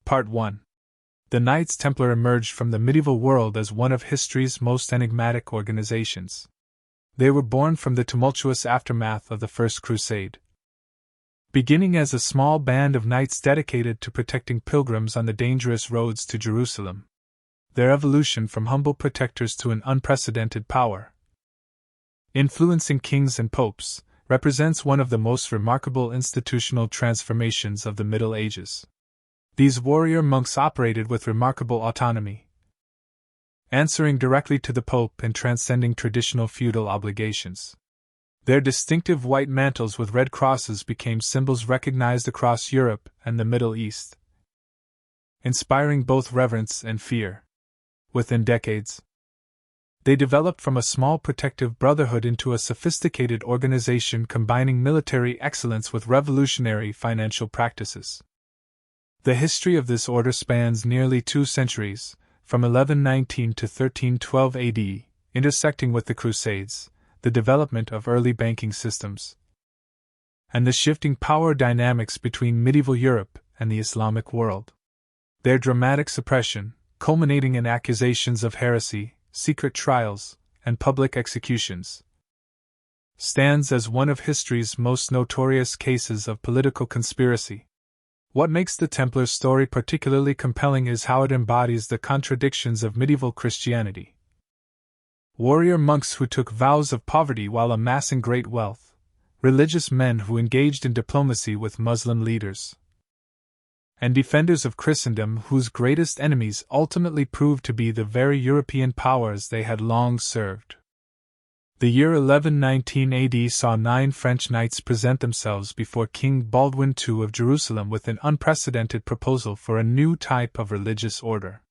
Part 1. The Knights Templar emerged from the medieval world as one of history's most enigmatic organizations. They were born from the tumultuous aftermath of the First Crusade. Beginning as a small band of knights dedicated to protecting pilgrims on the dangerous roads to Jerusalem, their evolution from humble protectors to an unprecedented power, influencing kings and popes, represents one of the most remarkable institutional transformations of the Middle Ages. These warrior monks operated with remarkable autonomy, answering directly to the Pope and transcending traditional feudal obligations. Their distinctive white mantles with red crosses became symbols recognized across Europe and the Middle East, inspiring both reverence and fear. Within decades, they developed from a small protective brotherhood into a sophisticated organization combining military excellence with revolutionary financial practices. The history of this order spans nearly 2 centuries, from 1119 to 1312 AD, intersecting with the Crusades, the development of early banking systems, and the shifting power dynamics between medieval Europe and the Islamic world. Their dramatic suppression, culminating in accusations of heresy, secret trials, and public executions, stands as one of history's most notorious cases of political conspiracy. What makes the Templars' story particularly compelling is how it embodies the contradictions of medieval Christianity. Warrior monks who took vows of poverty while amassing great wealth, religious men who engaged in diplomacy with Muslim leaders, and defenders of Christendom whose greatest enemies ultimately proved to be the very European powers they had long served. The year 1119 AD saw 9 French knights present themselves before King Baldwin II of Jerusalem with an unprecedented proposal for a new type of religious order.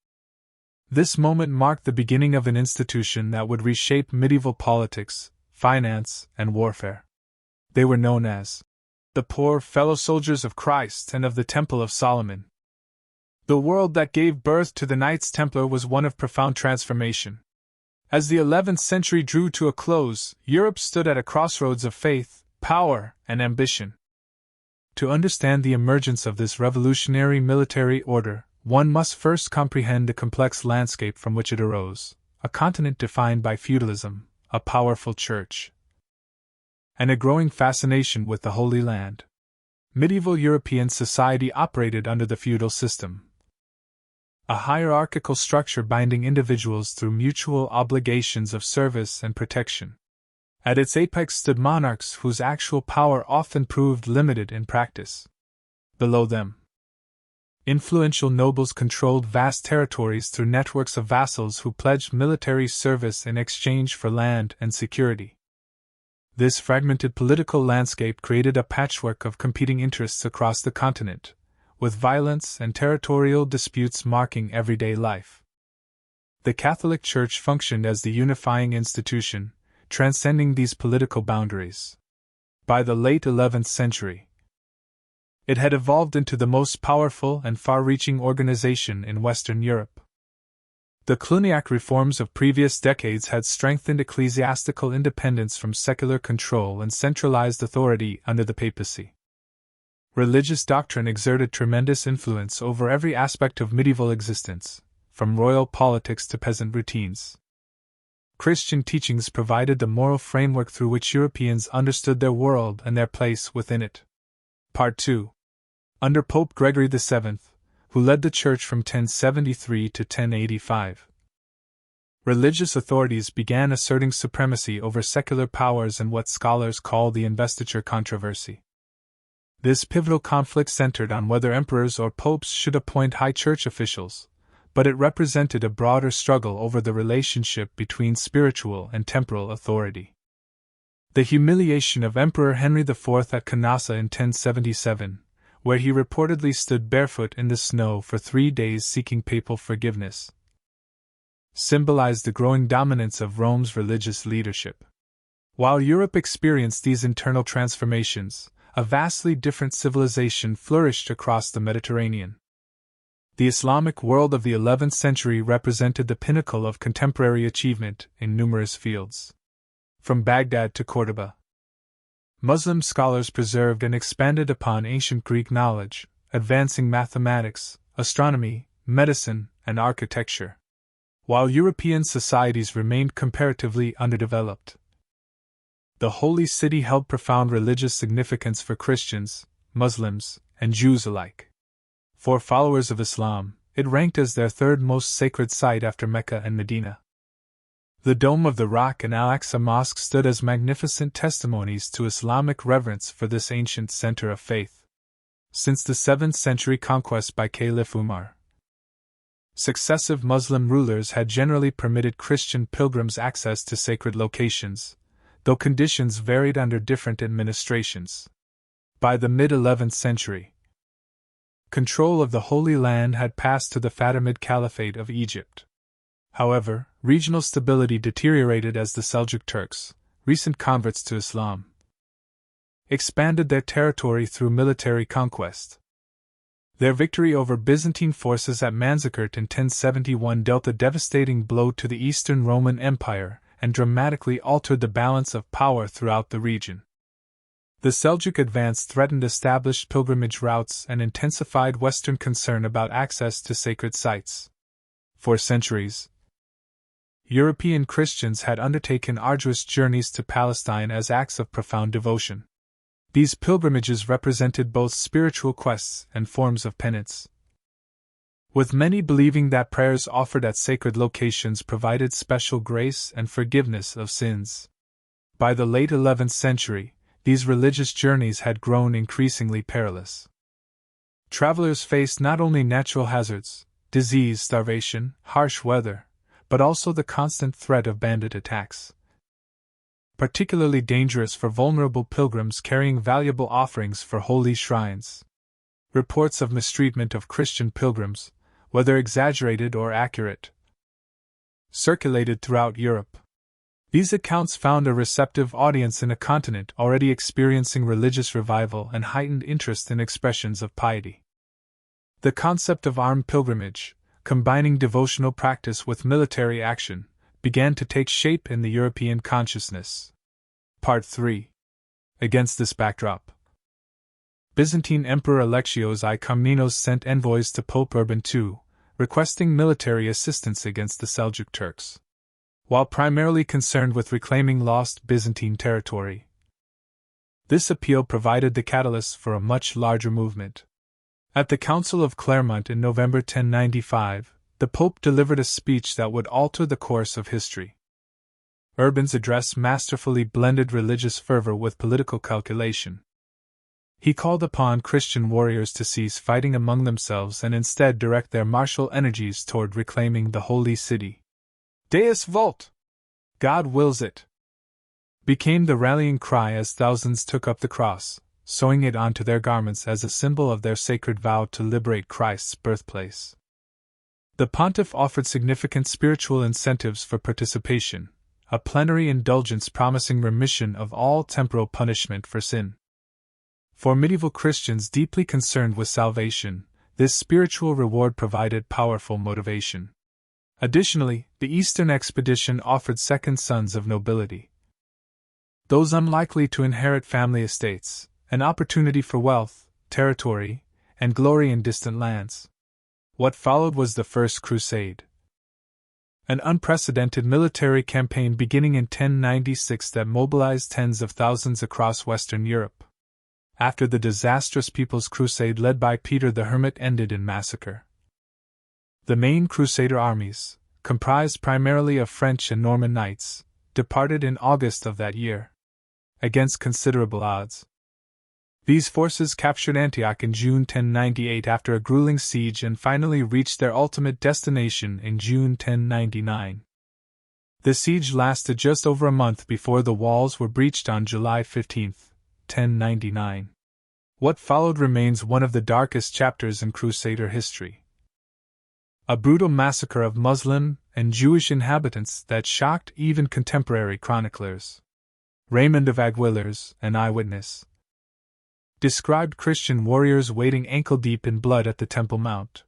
This moment marked the beginning of an institution that would reshape medieval politics, finance, and warfare. They were known as the poor fellow soldiers of Christ and of the Temple of Solomon. The world that gave birth to the Knights Templar was one of profound transformation. As the 11th century drew to a close, Europe stood at a crossroads of faith, power, and ambition. To understand the emergence of this revolutionary military order, one must first comprehend the complex landscape from which it arose: a continent defined by feudalism, a powerful church, and a growing fascination with the Holy Land. Medieval European society operated under the feudal system, a hierarchical structure binding individuals through mutual obligations of service and protection. At its apex stood monarchs whose actual power often proved limited in practice. Below them, influential nobles controlled vast territories through networks of vassals who pledged military service in exchange for land and security. This fragmented political landscape created a patchwork of competing interests across the continent, with violence and territorial disputes marking everyday life. The Catholic Church functioned as the unifying institution, transcending these political boundaries. By the late 11th century, it had evolved into the most powerful and far-reaching organization in Western Europe. The Cluniac reforms of previous decades had strengthened ecclesiastical independence from secular control and centralized authority under the papacy. Religious doctrine exerted tremendous influence over every aspect of medieval existence, from royal politics to peasant routines. Christian teachings provided the moral framework through which Europeans understood their world and their place within it. Part 2. Under Pope Gregory VII, who led the Church from 1073 to 1085, religious authorities began asserting supremacy over secular powers in what scholars call the investiture controversy. This pivotal conflict centered on whether emperors or popes should appoint high church officials, but it represented a broader struggle over the relationship between spiritual and temporal authority. The humiliation of Emperor Henry IV at Canossa in 1077, where he reportedly stood barefoot in the snow for 3 days seeking papal forgiveness, symbolized the growing dominance of Rome's religious leadership. While Europe experienced these internal transformations, a vastly different civilization flourished across the Mediterranean. The Islamic world of the 11th century represented the pinnacle of contemporary achievement in numerous fields. From Baghdad to Córdoba, Muslim scholars preserved and expanded upon ancient Greek knowledge, advancing mathematics, astronomy, medicine, and architecture, while European societies remained comparatively underdeveloped. The Holy City held profound religious significance for Christians, Muslims, and Jews alike. For followers of Islam, it ranked as their third most sacred site after Mecca and Medina. The Dome of the Rock and Al-Aqsa Mosque stood as magnificent testimonies to Islamic reverence for this ancient center of faith. Since the 7th century conquest by Caliph Umar, successive Muslim rulers had generally permitted Christian pilgrims access to sacred locations, though conditions varied under different administrations. By the mid-11th century, control of the Holy Land had passed to the Fatimid Caliphate of Egypt. However, regional stability deteriorated as the Seljuk Turks, recent converts to Islam, expanded their territory through military conquest. Their victory over Byzantine forces at Manzikert in 1071 dealt a devastating blow to the Eastern Roman Empire and dramatically altered the balance of power throughout the region. The Seljuk advance threatened established pilgrimage routes and intensified Western concern about access to sacred sites. For centuries, European Christians had undertaken arduous journeys to Palestine as acts of profound devotion. These pilgrimages represented both spiritual quests and forms of penance, with many believing that prayers offered at sacred locations provided special grace and forgiveness of sins. By the late 11th century, these religious journeys had grown increasingly perilous. Travelers faced not only natural hazards, disease, starvation, harsh weather, but also the constant threat of bandit attacks. Particularly dangerous for vulnerable pilgrims carrying valuable offerings for holy shrines. Reports of mistreatment of Christian pilgrims, whether exaggerated or accurate, circulated throughout Europe. These accounts found a receptive audience in a continent already experiencing religious revival and heightened interest in expressions of piety. The concept of armed pilgrimage, combining devotional practice with military action, began to take shape in the European consciousness. Part 3. Against this backdrop, Byzantine Emperor Alexios I Komnenos sent envoys to Pope Urban II, requesting military assistance against the Seljuk Turks. While primarily concerned with reclaiming lost Byzantine territory, this appeal provided the catalyst for a much larger movement. At the Council of Clermont in November 1095, the Pope delivered a speech that would alter the course of history. Urban's address masterfully blended religious fervor with political calculation. He called upon Christian warriors to cease fighting among themselves and instead direct their martial energies toward reclaiming the Holy City. Deus vult! God wills it! Became the rallying cry as thousands took up the cross, sewing it onto their garments as a symbol of their sacred vow to liberate Christ's birthplace. The pontiff offered significant spiritual incentives for participation, a plenary indulgence promising remission of all temporal punishment for sin. For medieval Christians deeply concerned with salvation, this spiritual reward provided powerful motivation. Additionally, the Eastern expedition offered second sons of nobility, those unlikely to inherit family estates, an opportunity for wealth, territory, and glory in distant lands. What followed was the First Crusade, an unprecedented military campaign beginning in 1096 that mobilized tens of thousands across Western Europe. After the disastrous People's Crusade led by Peter the Hermit ended in massacre, the main Crusader armies, comprised primarily of French and Norman knights, departed in August of that year, against considerable odds. These forces captured Antioch in June 1098 after a grueling siege and finally reached their ultimate destination in June 1099. The siege lasted just over a month before the walls were breached on July 15, 1099. What followed remains one of the darkest chapters in Crusader history. A brutal massacre of Muslim and Jewish inhabitants that shocked even contemporary chroniclers. Raymond of Aguilers, an eyewitness, described Christian warriors wading ankle-deep in blood at the Temple Mount.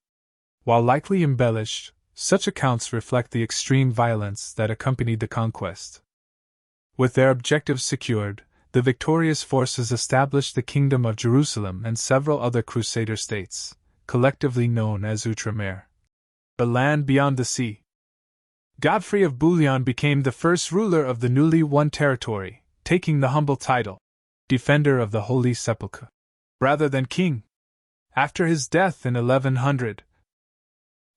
While likely embellished, such accounts reflect the extreme violence that accompanied the conquest. With their objectives secured, the victorious forces established the Kingdom of Jerusalem and several other Crusader states, collectively known as Outremer, the land beyond the sea. Godfrey of Bouillon became the first ruler of the newly won territory, taking the humble title, Defender of the Holy Sepulchre, rather than king. After his death in 1100,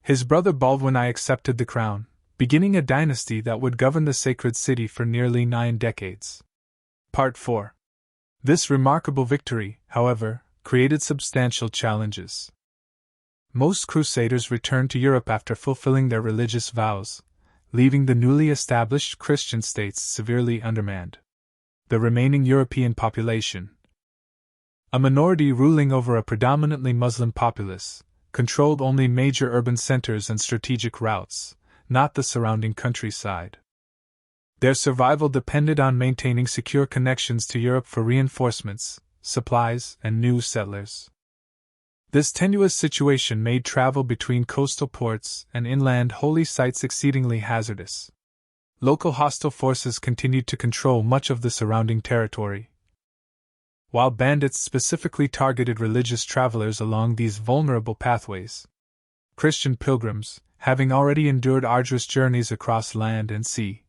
his brother Baldwin I accepted the crown, beginning a dynasty that would govern the sacred city for nearly 9 decades. Part 4. This remarkable victory, however, created substantial challenges. Most crusaders returned to Europe after fulfilling their religious vows, leaving the newly established Christian states severely undermanned. The remaining European population, a minority ruling over a predominantly Muslim populace, controlled only major urban centers and strategic routes, not the surrounding countryside. Their survival depended on maintaining secure connections to Europe for reinforcements, supplies, and new settlers. This tenuous situation made travel between coastal ports and inland holy sites exceedingly hazardous. Local hostile forces continued to control much of the surrounding territory, while bandits specifically targeted religious travelers along these vulnerable pathways. Christian pilgrims, having already endured arduous journeys across land and sea,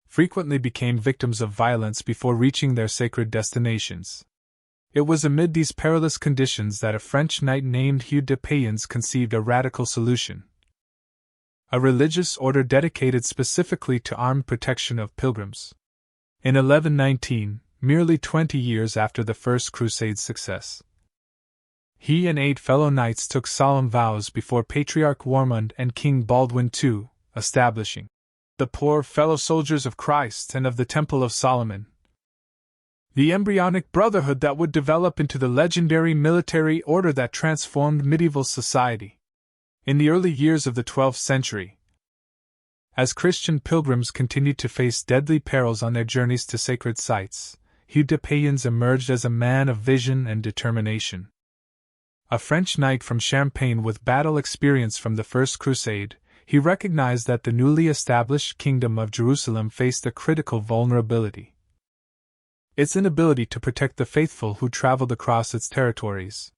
frequently became victims of violence before reaching their sacred destinations. It was amid these perilous conditions that a French knight named Hugh de Payens conceived a radical solution. A religious order dedicated specifically to armed protection of pilgrims. In 1119, merely 20 years after the First Crusade's success, he and 8 fellow knights took solemn vows before Patriarch Warmund and King Baldwin II, establishing the poor fellow soldiers of Christ and of the Temple of Solomon, the embryonic brotherhood that would develop into the legendary military order that transformed medieval society. In the early years of the 12th century, as Christian pilgrims continued to face deadly perils on their journeys to sacred sites, Hugh de Payens emerged as a man of vision and determination. A French knight from Champagne with battle experience from the First Crusade, he recognized that the newly established Kingdom of Jerusalem faced a critical vulnerability: its inability to protect the faithful who traveled across its territories.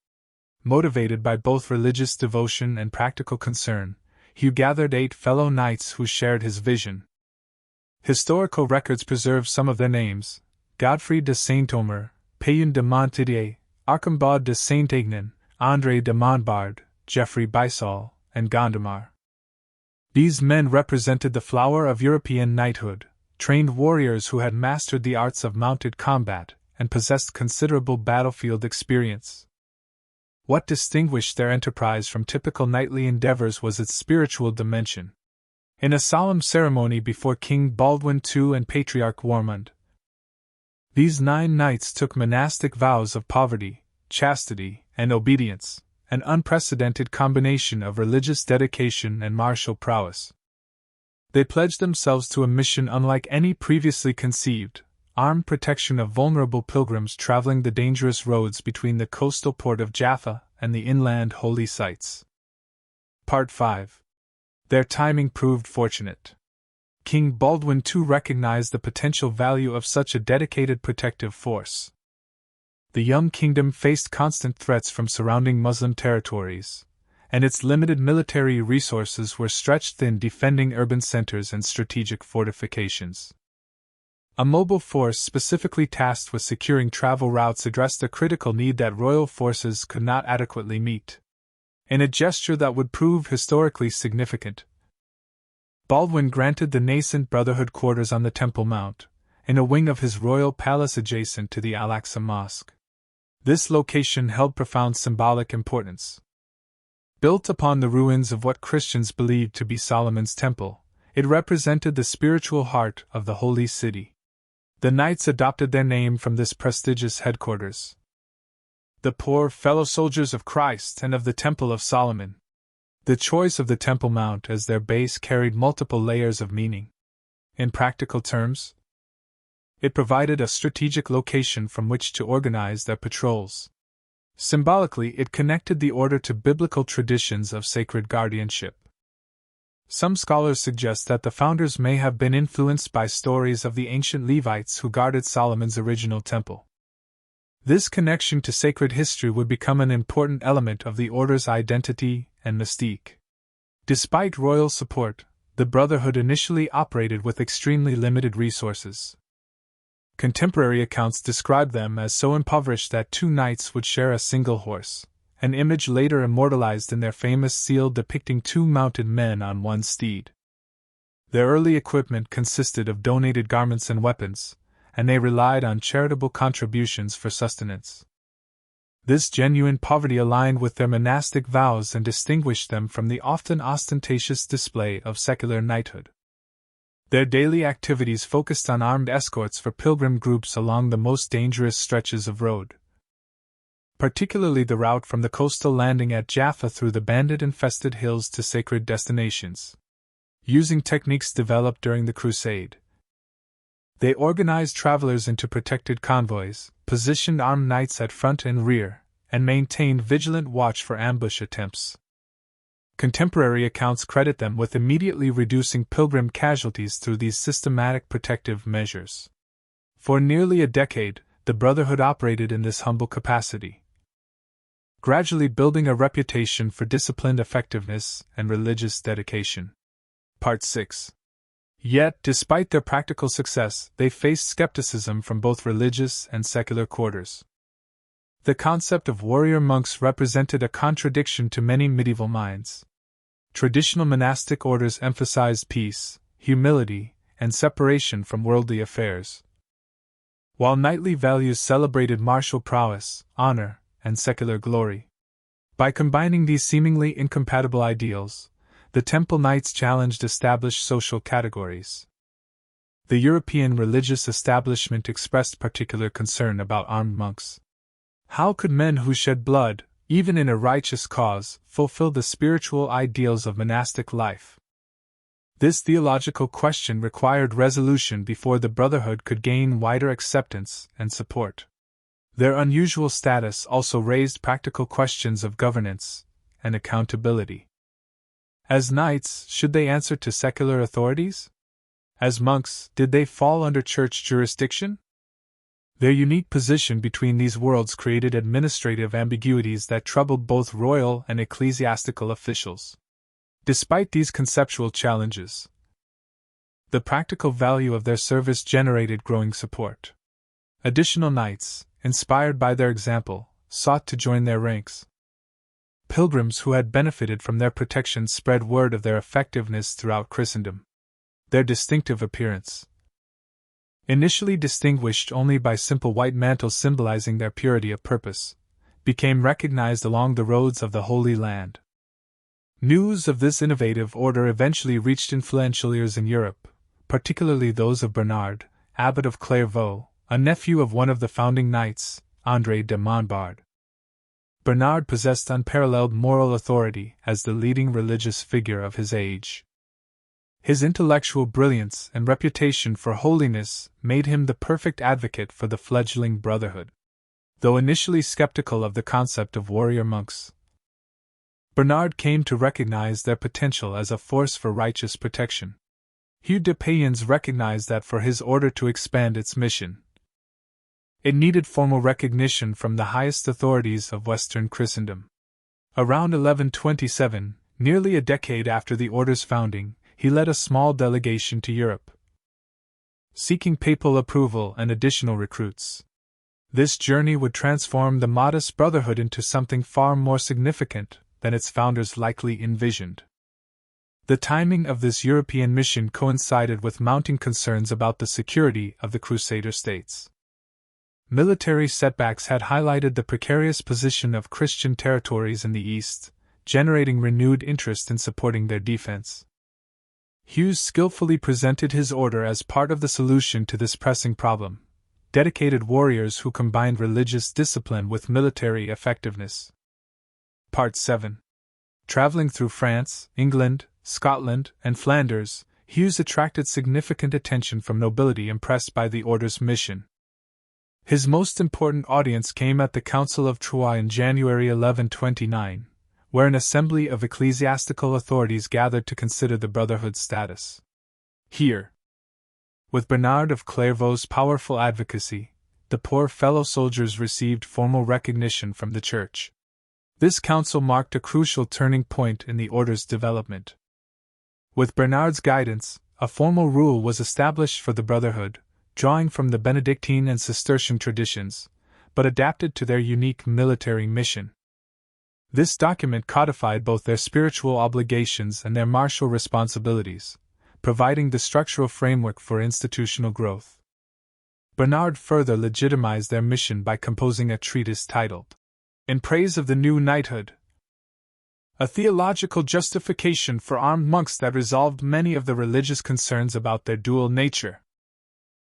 Motivated by both religious devotion and practical concern, Hugh gathered 8 fellow knights who shared his vision. Historical records preserve some of their names: Godfrey de Saint-Omer, Payen de Montdidier, Archambaud de Saint-Aignan, André de Montbard, Geoffrey Bissol, and Gondomar. These men represented the flower of European knighthood, trained warriors who had mastered the arts of mounted combat and possessed considerable battlefield experience. What distinguished their enterprise from typical knightly endeavors was its spiritual dimension. In a solemn ceremony before King Baldwin II and Patriarch Warmund, these 9 knights took monastic vows of poverty, chastity, and obedience, an unprecedented combination of religious dedication and martial prowess. They pledged themselves to a mission unlike any previously conceived: armed protection of vulnerable pilgrims traveling the dangerous roads between the coastal port of Jaffa and the inland holy sites. Part 5. Their timing proved fortunate. King Baldwin II recognized the potential value of such a dedicated protective force. The young kingdom faced constant threats from surrounding Muslim territories, and its limited military resources were stretched thin defending urban centers and strategic fortifications. A mobile force specifically tasked with securing travel routes addressed a critical need that royal forces could not adequately meet. In a gesture that would prove historically significant, Baldwin granted the nascent Brotherhood quarters on the Temple Mount, in a wing of his royal palace adjacent to the Al-Aqsa Mosque. This location held profound symbolic importance. Built upon the ruins of what Christians believed to be Solomon's Temple, it represented the spiritual heart of the Holy City. The knights adopted their name from this prestigious headquarters: the poor fellow soldiers of Christ and of the Temple of Solomon. The choice of the Temple Mount as their base carried multiple layers of meaning. In practical terms, it provided a strategic location from which to organize their patrols. Symbolically, it connected the order to biblical traditions of sacred guardianship. Some scholars suggest that the founders may have been influenced by stories of the ancient Levites who guarded Solomon's original temple. This connection to sacred history would become an important element of the order's identity and mystique. Despite royal support, the Brotherhood initially operated with extremely limited resources. Contemporary accounts describe them as so impoverished that 2 knights would share a single horse, an image later immortalized in their famous seal depicting 2 mounted men on one steed. Their early equipment consisted of donated garments and weapons, and they relied on charitable contributions for sustenance. This genuine poverty aligned with their monastic vows and distinguished them from the often ostentatious display of secular knighthood. Their daily activities focused on armed escorts for pilgrim groups along the most dangerous stretches of road, particularly the route from the coastal landing at Jaffa through the bandit-infested hills to sacred destinations. Using techniques developed during the Crusade, they organized travelers into protected convoys, positioned armed knights at front and rear, and maintained vigilant watch for ambush attempts. Contemporary accounts credit them with immediately reducing pilgrim casualties through these systematic protective measures. For nearly a decade, the Brotherhood operated in this humble capacity, gradually building a reputation for disciplined effectiveness and religious dedication. Part 6. Yet, despite their practical success, they faced skepticism from both religious and secular quarters. The concept of warrior monks represented a contradiction to many medieval minds. Traditional monastic orders emphasized peace, humility, and separation from worldly affairs, while knightly values celebrated martial prowess, honor, and secular glory. By combining these seemingly incompatible ideals, the Temple Knights challenged established social categories. The European religious establishment expressed particular concern about armed monks. How could men who shed blood, even in a righteous cause, fulfill the spiritual ideals of monastic life? This theological question required resolution before the Brotherhood could gain wider acceptance and support. Their unusual status also raised practical questions of governance and accountability. As knights, should they answer to secular authorities? As monks, did they fall under church jurisdiction? Their unique position between these worlds created administrative ambiguities that troubled both royal and ecclesiastical officials. Despite these conceptual challenges, the practical value of their service generated growing support. Additional knights, inspired by their example, sought to join their ranks. Pilgrims who had benefited from their protection spread word of their effectiveness throughout Christendom. Their distinctive appearance, initially distinguished only by simple white mantles symbolizing their purity of purpose, became recognized along the roads of the Holy Land. News of this innovative order eventually reached influential ears in Europe, particularly those of Bernard, Abbot of Clairvaux, a nephew of one of the founding knights, André de Montbard. Bernard possessed unparalleled moral authority as the leading religious figure of his age. His intellectual brilliance and reputation for holiness made him the perfect advocate for the fledgling Brotherhood. Though initially skeptical of the concept of warrior monks, Bernard came to recognize their potential as a force for righteous protection. Hugh de Payens recognized that for his order to expand its mission, it needed formal recognition from the highest authorities of Western Christendom. Around 1127, nearly a decade after the order's founding, he led a small delegation to Europe, seeking papal approval and additional recruits. This journey would transform the modest Brotherhood into something far more significant than its founders likely envisioned. The timing of this European mission coincided with mounting concerns about the security of the Crusader states. Military setbacks had highlighted the precarious position of Christian territories in the East, generating renewed interest in supporting their defense. Hughes skillfully presented his order as part of the solution to this pressing problem: dedicated warriors who combined religious discipline with military effectiveness. Part 7. Traveling through France, England, Scotland, and Flanders, Hughes attracted significant attention from nobility impressed by the order's mission. His most important audience came at the Council of Troyes in January 1129, where an assembly of ecclesiastical authorities gathered to consider the Brotherhood's status. Here, with Bernard of Clairvaux's powerful advocacy, the poor fellow soldiers received formal recognition from the Church. This council marked a crucial turning point in the order's development. With Bernard's guidance, a formal rule was established for the Brotherhood, drawing from the Benedictine and Cistercian traditions, but adapted to their unique military mission. This document codified both their spiritual obligations and their martial responsibilities, providing the structural framework for institutional growth. Bernard further legitimized their mission by composing a treatise titled, In Praise of the New Knighthood, a theological justification for armed monks that resolved many of the religious concerns about their dual nature.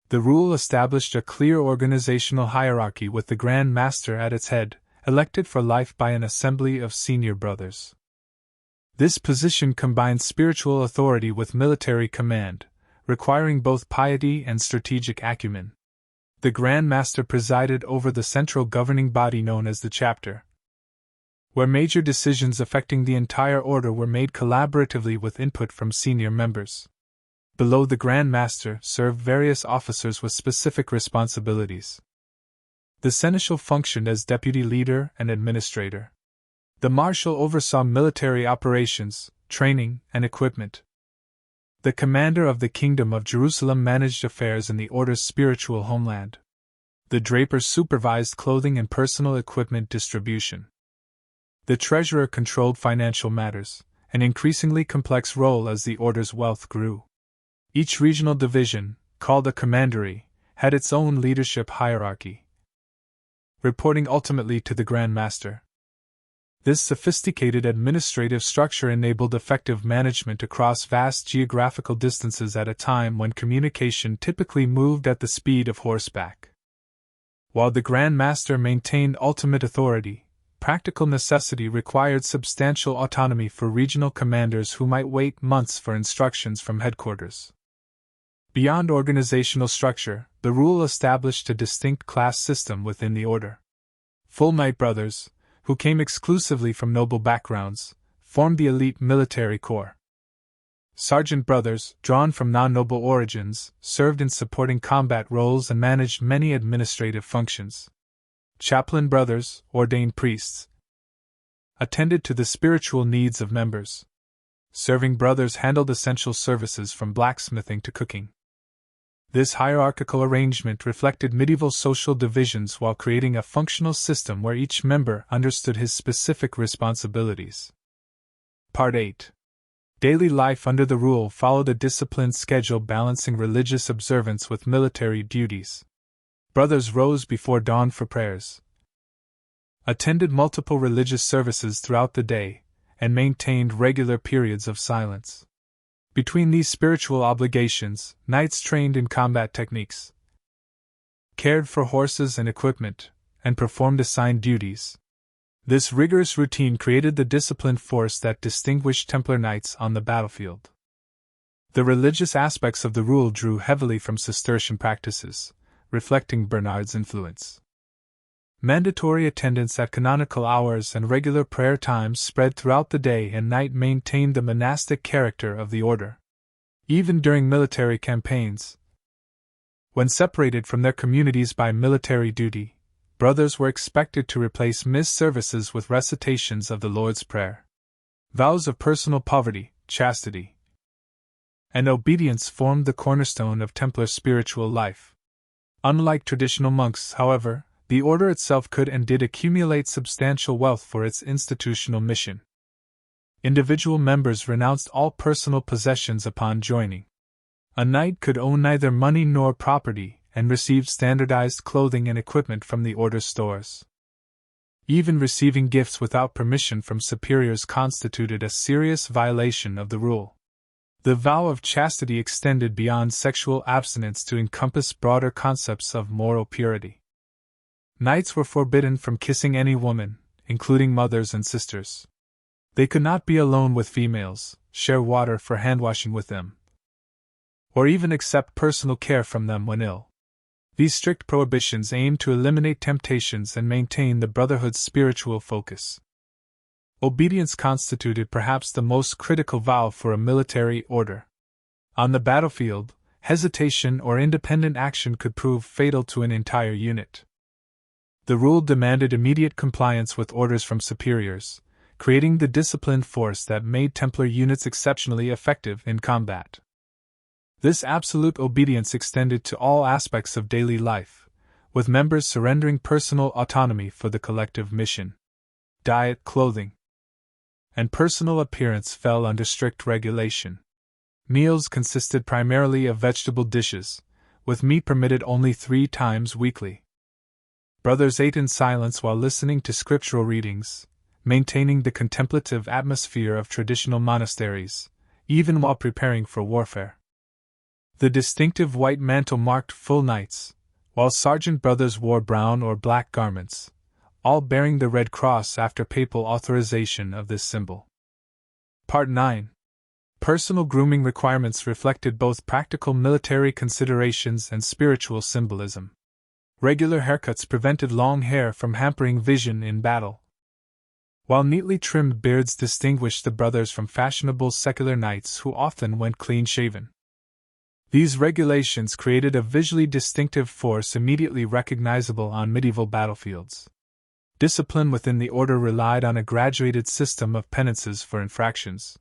The rule established a clear organizational hierarchy with the Grand Master at its head, elected for life by an assembly of senior brothers. This position combined spiritual authority with military command, requiring both piety and strategic acumen. The Grand Master presided over the central governing body known as the chapter, where major decisions affecting the entire order were made collaboratively with input from senior members. Below the Grand Master served various officers with specific responsibilities. The seneschal functioned as deputy leader and administrator. The marshal oversaw military operations, training, and equipment. The commander of the Kingdom of Jerusalem managed affairs in the order's spiritual homeland. The draper supervised clothing and personal equipment distribution. The treasurer controlled financial matters, an increasingly complex role as the order's wealth grew. Each regional division, called a commandery, had its own leadership hierarchy, reporting ultimately to the Grand Master. This sophisticated administrative structure enabled effective management across vast geographical distances at a time when communication typically moved at the speed of horseback. While the Grand Master maintained ultimate authority, practical necessity required substantial autonomy for regional commanders who might wait months for instructions from headquarters. Beyond organizational structure, the rule established a distinct class system within the order. Full Knight brothers, who came exclusively from noble backgrounds, formed the elite military corps. Sergeant brothers, drawn from non-noble origins, served in supporting combat roles and managed many administrative functions. Chaplain brothers, ordained priests, attended to the spiritual needs of members. Serving brothers handled essential services from blacksmithing to cooking. This hierarchical arrangement reflected medieval social divisions while creating a functional system where each member understood his specific responsibilities. Part 8. Daily life under the rule followed a disciplined schedule balancing religious observance with military duties. Brothers rose before dawn for prayers, attended multiple religious services throughout the day, and maintained regular periods of silence. Between these spiritual obligations, knights trained in combat techniques, cared for horses and equipment, and performed assigned duties. This rigorous routine created the disciplined force that distinguished Templar knights on the battlefield. The religious aspects of the rule drew heavily from Cistercian practices, reflecting Bernard's influence. Mandatory attendance at canonical hours and regular prayer times spread throughout the day and night maintained the monastic character of the order. Even during military campaigns, when separated from their communities by military duty, brothers were expected to replace missed services with recitations of the Lord's Prayer. Vows of personal poverty, chastity, and obedience formed the cornerstone of Templar spiritual life. Unlike traditional monks, however, the order itself could and did accumulate substantial wealth for its institutional mission. Individual members renounced all personal possessions upon joining. A knight could own neither money nor property, and received standardized clothing and equipment from the order's stores. Even receiving gifts without permission from superiors constituted a serious violation of the rule. The vow of chastity extended beyond sexual abstinence to encompass broader concepts of moral purity. Knights were forbidden from kissing any woman, including mothers and sisters. They could not be alone with females, share water for handwashing with them, or even accept personal care from them when ill. These strict prohibitions aimed to eliminate temptations and maintain the Brotherhood's spiritual focus. Obedience constituted perhaps the most critical vow for a military order. On the battlefield, hesitation or independent action could prove fatal to an entire unit. The rule demanded immediate compliance with orders from superiors, creating the disciplined force that made Templar units exceptionally effective in combat. This absolute obedience extended to all aspects of daily life, with members surrendering personal autonomy for the collective mission. Diet, clothing, and personal appearance fell under strict regulation. Meals consisted primarily of vegetable dishes, with meat permitted only 3 times weekly. Brothers ate in silence while listening to scriptural readings, maintaining the contemplative atmosphere of traditional monasteries, even while preparing for warfare. The distinctive white mantle marked full knights, while sergeant brothers wore brown or black garments, all bearing the red cross after papal authorization of this symbol. Part 9. Personal grooming requirements reflected both practical military considerations and spiritual symbolism. Regular haircuts prevented long hair from hampering vision in battle, while neatly trimmed beards distinguished the brothers from fashionable secular knights who often went clean-shaven. These regulations created a visually distinctive force immediately recognizable on medieval battlefields. Discipline within the order relied on a graduated system of penances for infractions.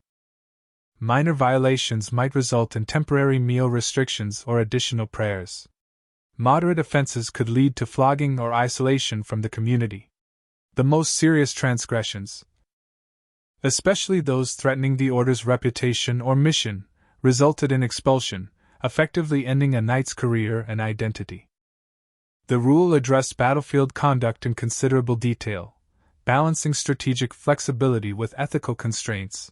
Minor violations might result in temporary meal restrictions or additional prayers. Moderate offenses could lead to flogging or isolation from the community. The most serious transgressions, especially those threatening the order's reputation or mission, resulted in expulsion, effectively ending a knight's career and identity. The rule addressed battlefield conduct in considerable detail, balancing strategic flexibility with ethical constraints.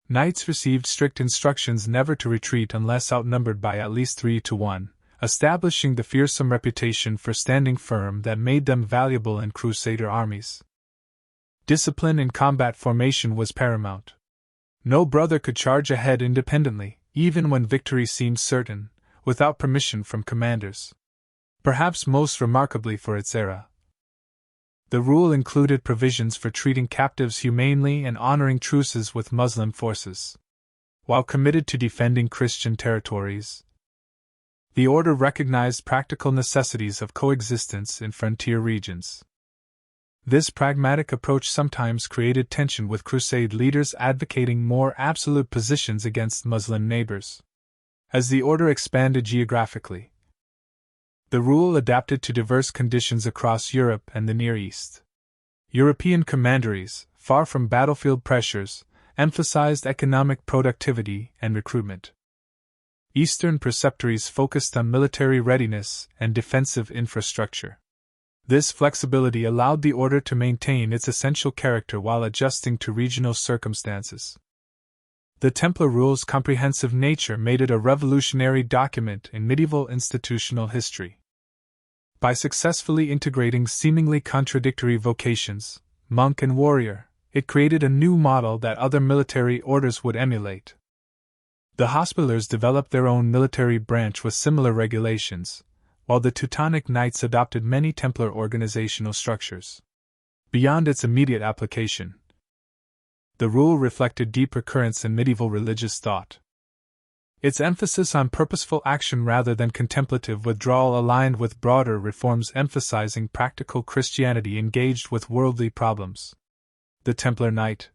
Knights received strict instructions never to retreat unless outnumbered by at least 3-1, establishing the fearsome reputation for standing firm that made them valuable in crusader armies. Discipline in combat formation was paramount. No brother could charge ahead independently, even when victory seemed certain, without permission from commanders. Perhaps most remarkably for its era, the rule included provisions for treating captives humanely and honoring truces with Muslim forces. While committed to defending Christian territories, the order recognized practical necessities of coexistence in frontier regions. This pragmatic approach sometimes created tension with crusade leaders advocating more absolute positions against Muslim neighbors. As the order expanded geographically, the rule adapted to diverse conditions across Europe and the Near East. European commanderies, far from battlefield pressures, emphasized economic productivity and recruitment. Eastern preceptories focused on military readiness and defensive infrastructure. This flexibility allowed the order to maintain its essential character while adjusting to regional circumstances. The Templar rule's comprehensive nature made it a revolutionary document in medieval institutional history. By successfully integrating seemingly contradictory vocations, monk and warrior, it created a new model that other military orders would emulate. The Hospitallers developed their own military branch with similar regulations, while the Teutonic Knights adopted many Templar organizational structures. Beyond its immediate application, the rule reflected deep recurrence in medieval religious thought. Its emphasis on purposeful action rather than contemplative withdrawal aligned with broader reforms emphasizing practical Christianity engaged with worldly problems. The Templar Knight,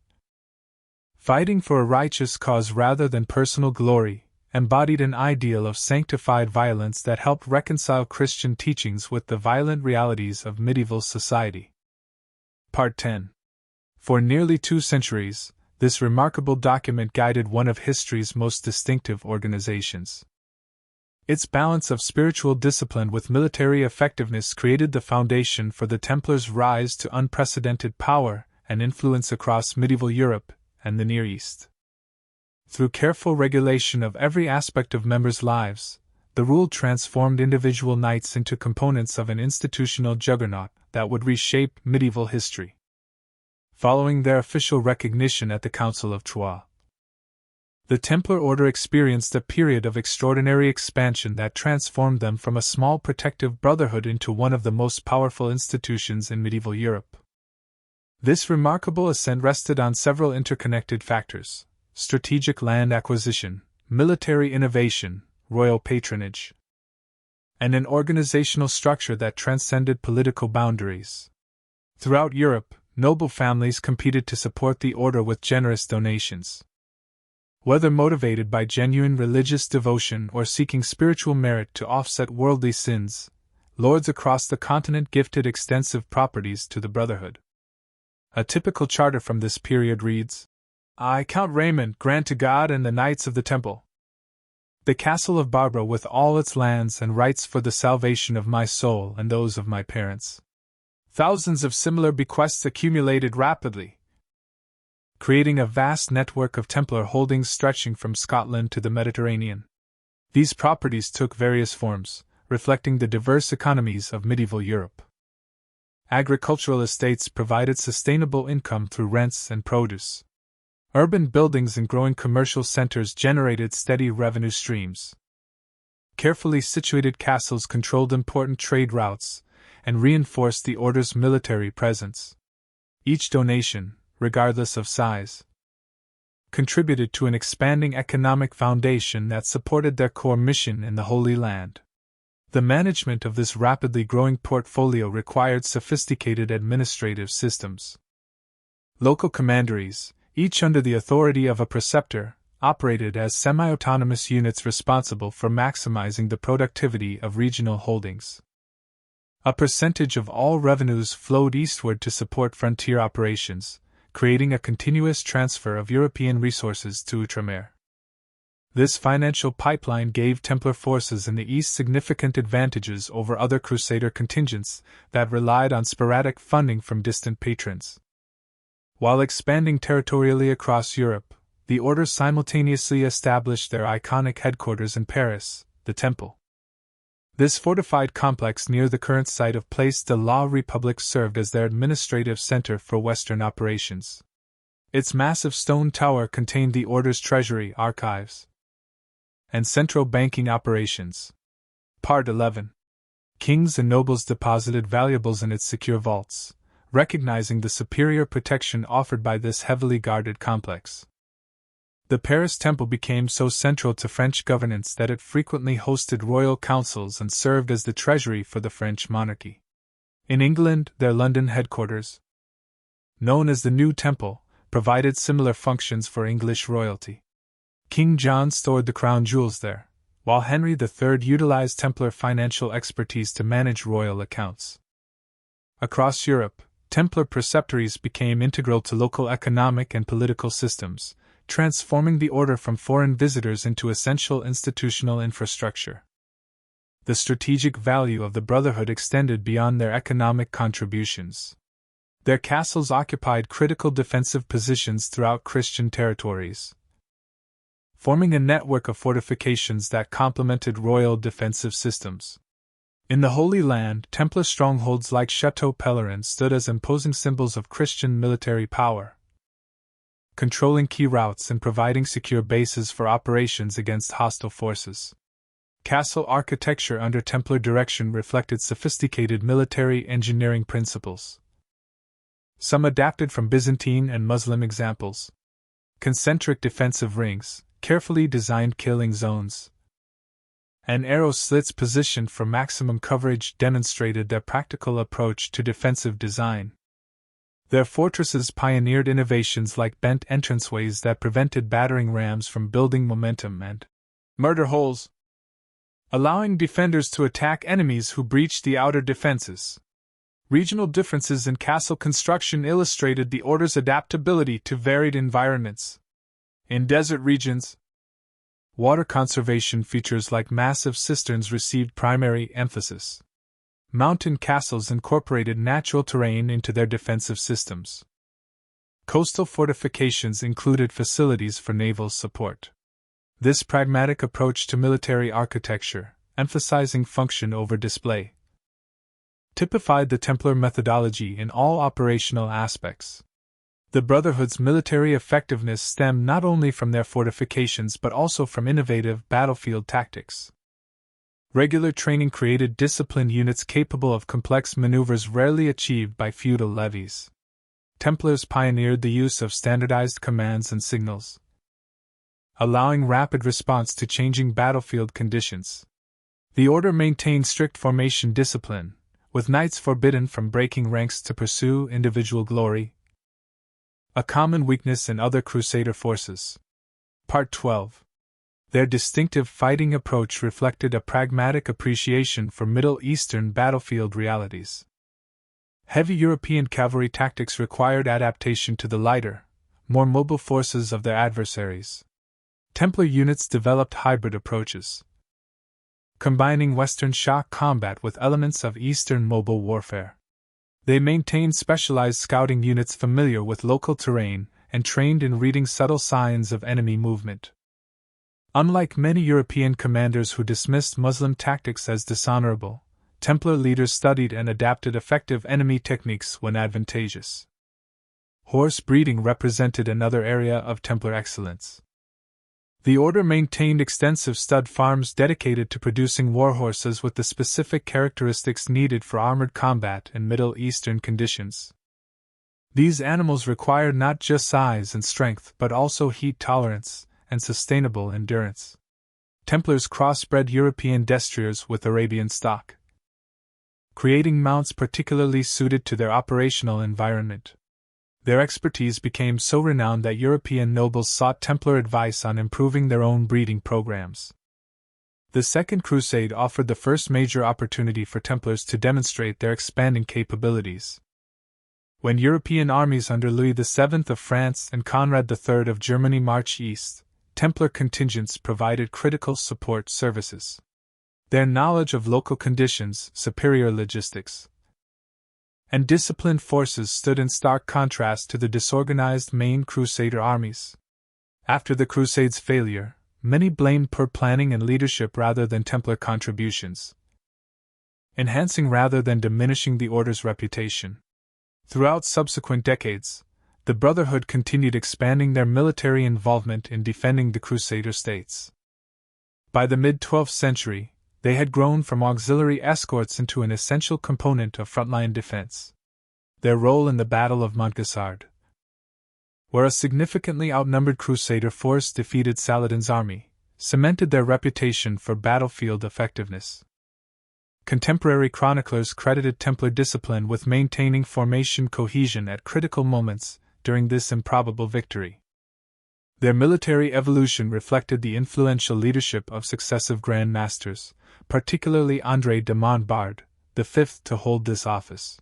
fighting for a righteous cause rather than personal glory, embodied an ideal of sanctified violence that helped reconcile Christian teachings with the violent realities of medieval society. Part 10. For nearly 2 centuries, this remarkable document guided one of history's most distinctive organizations. Its balance of spiritual discipline with military effectiveness created the foundation for the Templars' rise to unprecedented power and influence across medieval Europe and the Near East. Through careful regulation of every aspect of members' lives, the rule transformed individual knights into components of an institutional juggernaut that would reshape medieval history. Following their official recognition at the Council of Troyes, the Templar Order experienced a period of extraordinary expansion that transformed them from a small protective brotherhood into one of the most powerful institutions in medieval Europe. This remarkable ascent rested on several interconnected factors: strategic land acquisition, military innovation, royal patronage, and an organizational structure that transcended political boundaries. Throughout Europe, noble families competed to support the order with generous donations. Whether motivated by genuine religious devotion or seeking spiritual merit to offset worldly sins, lords across the continent gifted extensive properties to the Brotherhood. A typical charter from this period reads, I, Count Raymond, grant to God and the Knights of the Temple the castle of Barbara with all its lands and rights for the salvation of my soul and those of my parents. Thousands of similar bequests accumulated rapidly, creating a vast network of Templar holdings stretching from Scotland to the Mediterranean. These properties took various forms, reflecting the diverse economies of medieval Europe. Agricultural estates provided sustainable income through rents and produce. Urban buildings and growing commercial centers generated steady revenue streams. Carefully situated castles controlled important trade routes and reinforced the order's military presence. Each donation, regardless of size, contributed to an expanding economic foundation that supported their core mission in the Holy Land. The management of this rapidly growing portfolio required sophisticated administrative systems. Local commanderies, each under the authority of a preceptor, operated as semi-autonomous units responsible for maximizing the productivity of regional holdings. A percentage of all revenues flowed eastward to support frontier operations, creating a continuous transfer of European resources to Outremer. This financial pipeline gave Templar forces in the East significant advantages over other Crusader contingents that relied on sporadic funding from distant patrons. While expanding territorially across Europe, the Order simultaneously established their iconic headquarters in Paris, the Temple. This fortified complex near the current site of Place de la République served as their administrative center for Western operations. Its massive stone tower contained the Order's treasury, archives, and central banking operations. Part 11. Kings and nobles deposited valuables in its secure vaults, recognizing the superior protection offered by this heavily guarded complex. The Paris Temple became so central to French governance that it frequently hosted royal councils and served as the treasury for the French monarchy. In England, their London headquarters, known as the New Temple, provided similar functions for English royalty. King John stored the crown jewels there, while Henry III utilized Templar financial expertise to manage royal accounts. Across Europe, Templar preceptories became integral to local economic and political systems, transforming the order from foreign visitors into essential institutional infrastructure. The strategic value of the Brotherhood extended beyond their economic contributions. Their castles occupied critical defensive positions throughout Christian territories, forming a network of fortifications that complemented royal defensive systems. In the Holy Land, Templar strongholds like Château Pellerin stood as imposing symbols of Christian military power, controlling key routes and providing secure bases for operations against hostile forces. Castle architecture under Templar direction reflected sophisticated military engineering principles, some adapted from Byzantine and Muslim examples. Concentric defensive rings, carefully designed killing zones, and arrow slits positioned for maximum coverage demonstrated their practical approach to defensive design. Their fortresses pioneered innovations like bent entranceways that prevented battering rams from building momentum and murder holes, allowing defenders to attack enemies who breached the outer defenses. Regional differences in castle construction illustrated the Order's adaptability to varied environments. In desert regions, water conservation features like massive cisterns received primary emphasis. Mountain castles incorporated natural terrain into their defensive systems. Coastal fortifications included facilities for naval support. This pragmatic approach to military architecture, emphasizing function over display, typified the Templar methodology in all operational aspects. The Brotherhood's military effectiveness stemmed not only from their fortifications but also from innovative battlefield tactics. Regular training created disciplined units capable of complex maneuvers rarely achieved by feudal levies. Templars pioneered the use of standardized commands and signals, allowing rapid response to changing battlefield conditions. The order maintained strict formation discipline, with knights forbidden from breaking ranks to pursue individual glory, a common weakness in other crusader forces. Part 12. Their distinctive fighting approach reflected a pragmatic appreciation for Middle Eastern battlefield realities. Heavy European cavalry tactics required adaptation to the lighter, more mobile forces of their adversaries. Templar units developed hybrid approaches, combining Western shock combat with elements of Eastern mobile warfare. They maintained specialized scouting units familiar with local terrain and trained in reading subtle signs of enemy movement. Unlike many European commanders who dismissed Muslim tactics as dishonorable, Templar leaders studied and adapted effective enemy techniques when advantageous. Horse breeding represented another area of Templar excellence. The order maintained extensive stud farms dedicated to producing warhorses with the specific characteristics needed for armored combat in Middle Eastern conditions. These animals required not just size and strength but also heat tolerance and sustainable endurance. Templars crossbred European destriers with Arabian stock, creating mounts particularly suited to their operational environment. Their expertise became so renowned that European nobles sought Templar advice on improving their own breeding programs. The Second Crusade offered the first major opportunity for Templars to demonstrate their expanding capabilities. When European armies under Louis VII of France and Conrad III of Germany marched east, Templar contingents provided critical support services. Their knowledge of local conditions, superior logistics, and disciplined forces stood in stark contrast to the disorganized main Crusader armies. After the Crusade's failure, many blamed poor planning and leadership rather than Templar contributions, enhancing rather than diminishing the order's reputation. Throughout subsequent decades, the Brotherhood continued expanding their military involvement in defending the Crusader states. By the mid-12th century, they had grown from auxiliary escorts into an essential component of frontline defense. Their role in the Battle of Montgessard, where a significantly outnumbered Crusader force defeated Saladin's army, cemented their reputation for battlefield effectiveness. Contemporary chroniclers credited Templar discipline with maintaining formation cohesion at critical moments during this improbable victory. Their military evolution reflected the influential leadership of successive Grand Masters, particularly André de Montbard, the fifth to hold this office.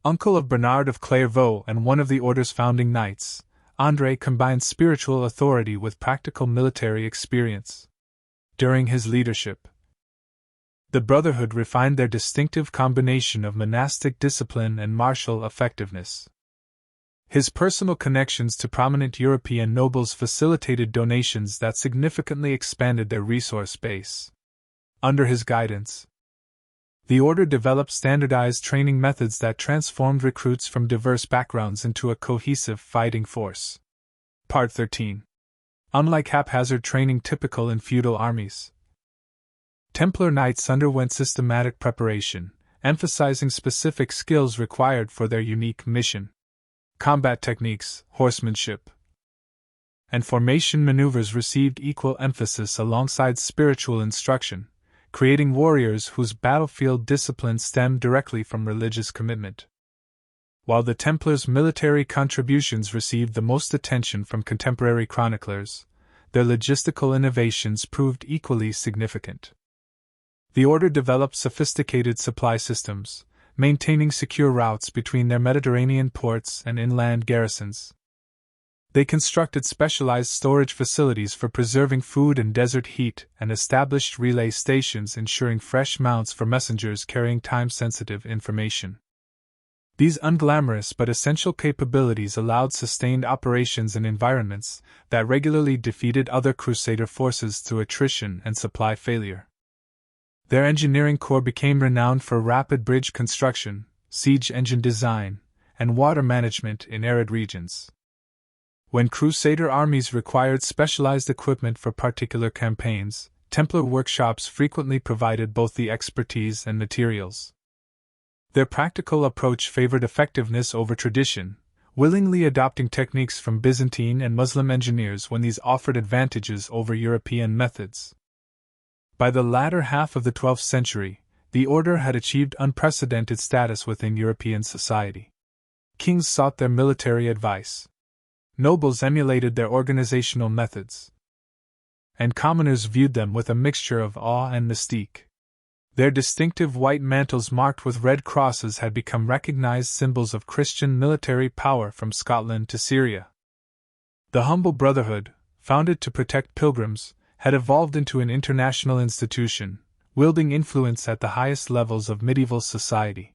Uncle of Bernard of Clairvaux and one of the Order's founding knights, André combined spiritual authority with practical military experience. During his leadership, the Brotherhood refined their distinctive combination of monastic discipline and martial effectiveness. His personal connections to prominent European nobles facilitated donations that significantly expanded their resource base. Under his guidance, the Order developed standardized training methods that transformed recruits from diverse backgrounds into a cohesive fighting force. Part 13. Unlike haphazard training typical in feudal armies, Templar knights underwent systematic preparation, emphasizing specific skills required for their unique mission. Combat techniques, horsemanship, and formation maneuvers received equal emphasis alongside spiritual instruction, creating warriors whose battlefield discipline stemmed directly from religious commitment. While the Templars' military contributions received the most attention from contemporary chroniclers, their logistical innovations proved equally significant. The Order developed sophisticated supply systems, maintaining secure routes between their Mediterranean ports and inland garrisons. They constructed specialized storage facilities for preserving food in desert heat and established relay stations ensuring fresh mounts for messengers carrying time-sensitive information. These unglamorous but essential capabilities allowed sustained operations in environments that regularly defeated other Crusader forces through attrition and supply failure. Their engineering corps became renowned for rapid bridge construction, siege engine design, and water management in arid regions. When Crusader armies required specialized equipment for particular campaigns, Templar workshops frequently provided both the expertise and materials. Their practical approach favored effectiveness over tradition, willingly adopting techniques from Byzantine and Muslim engineers when these offered advantages over European methods. By the latter half of the 12th century, the order had achieved unprecedented status within European society. Kings sought their military advice. Nobles emulated their organizational methods. And commoners viewed them with a mixture of awe and mystique. Their distinctive white mantles marked with red crosses had become recognized symbols of Christian military power from Scotland to Syria. The humble brotherhood, founded to protect pilgrims, had evolved into an international institution, wielding influence at the highest levels of medieval society.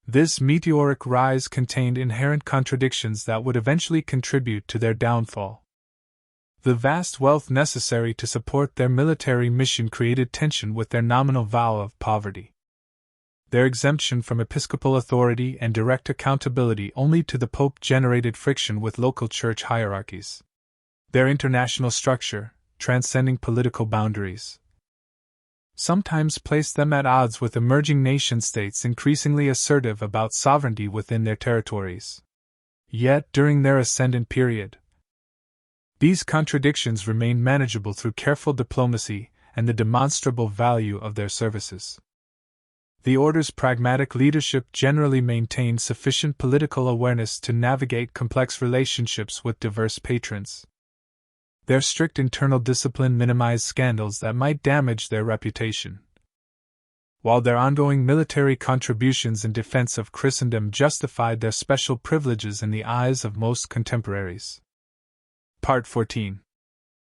This meteoric rise contained inherent contradictions that would eventually contribute to their downfall. The vast wealth necessary to support their military mission created tension with their nominal vow of poverty. Their exemption from episcopal authority and direct accountability only to the Pope generated friction with local church hierarchies. Their international structure, transcending political boundaries, sometimes placed them at odds with emerging nation-states increasingly assertive about sovereignty within their territories. Yet, during their ascendant period, these contradictions remained manageable through careful diplomacy and the demonstrable value of their services. The order's pragmatic leadership generally maintained sufficient political awareness to navigate complex relationships with diverse patrons. Their strict internal discipline minimized scandals that might damage their reputation, while their ongoing military contributions in defense of Christendom justified their special privileges in the eyes of most contemporaries. Part 14.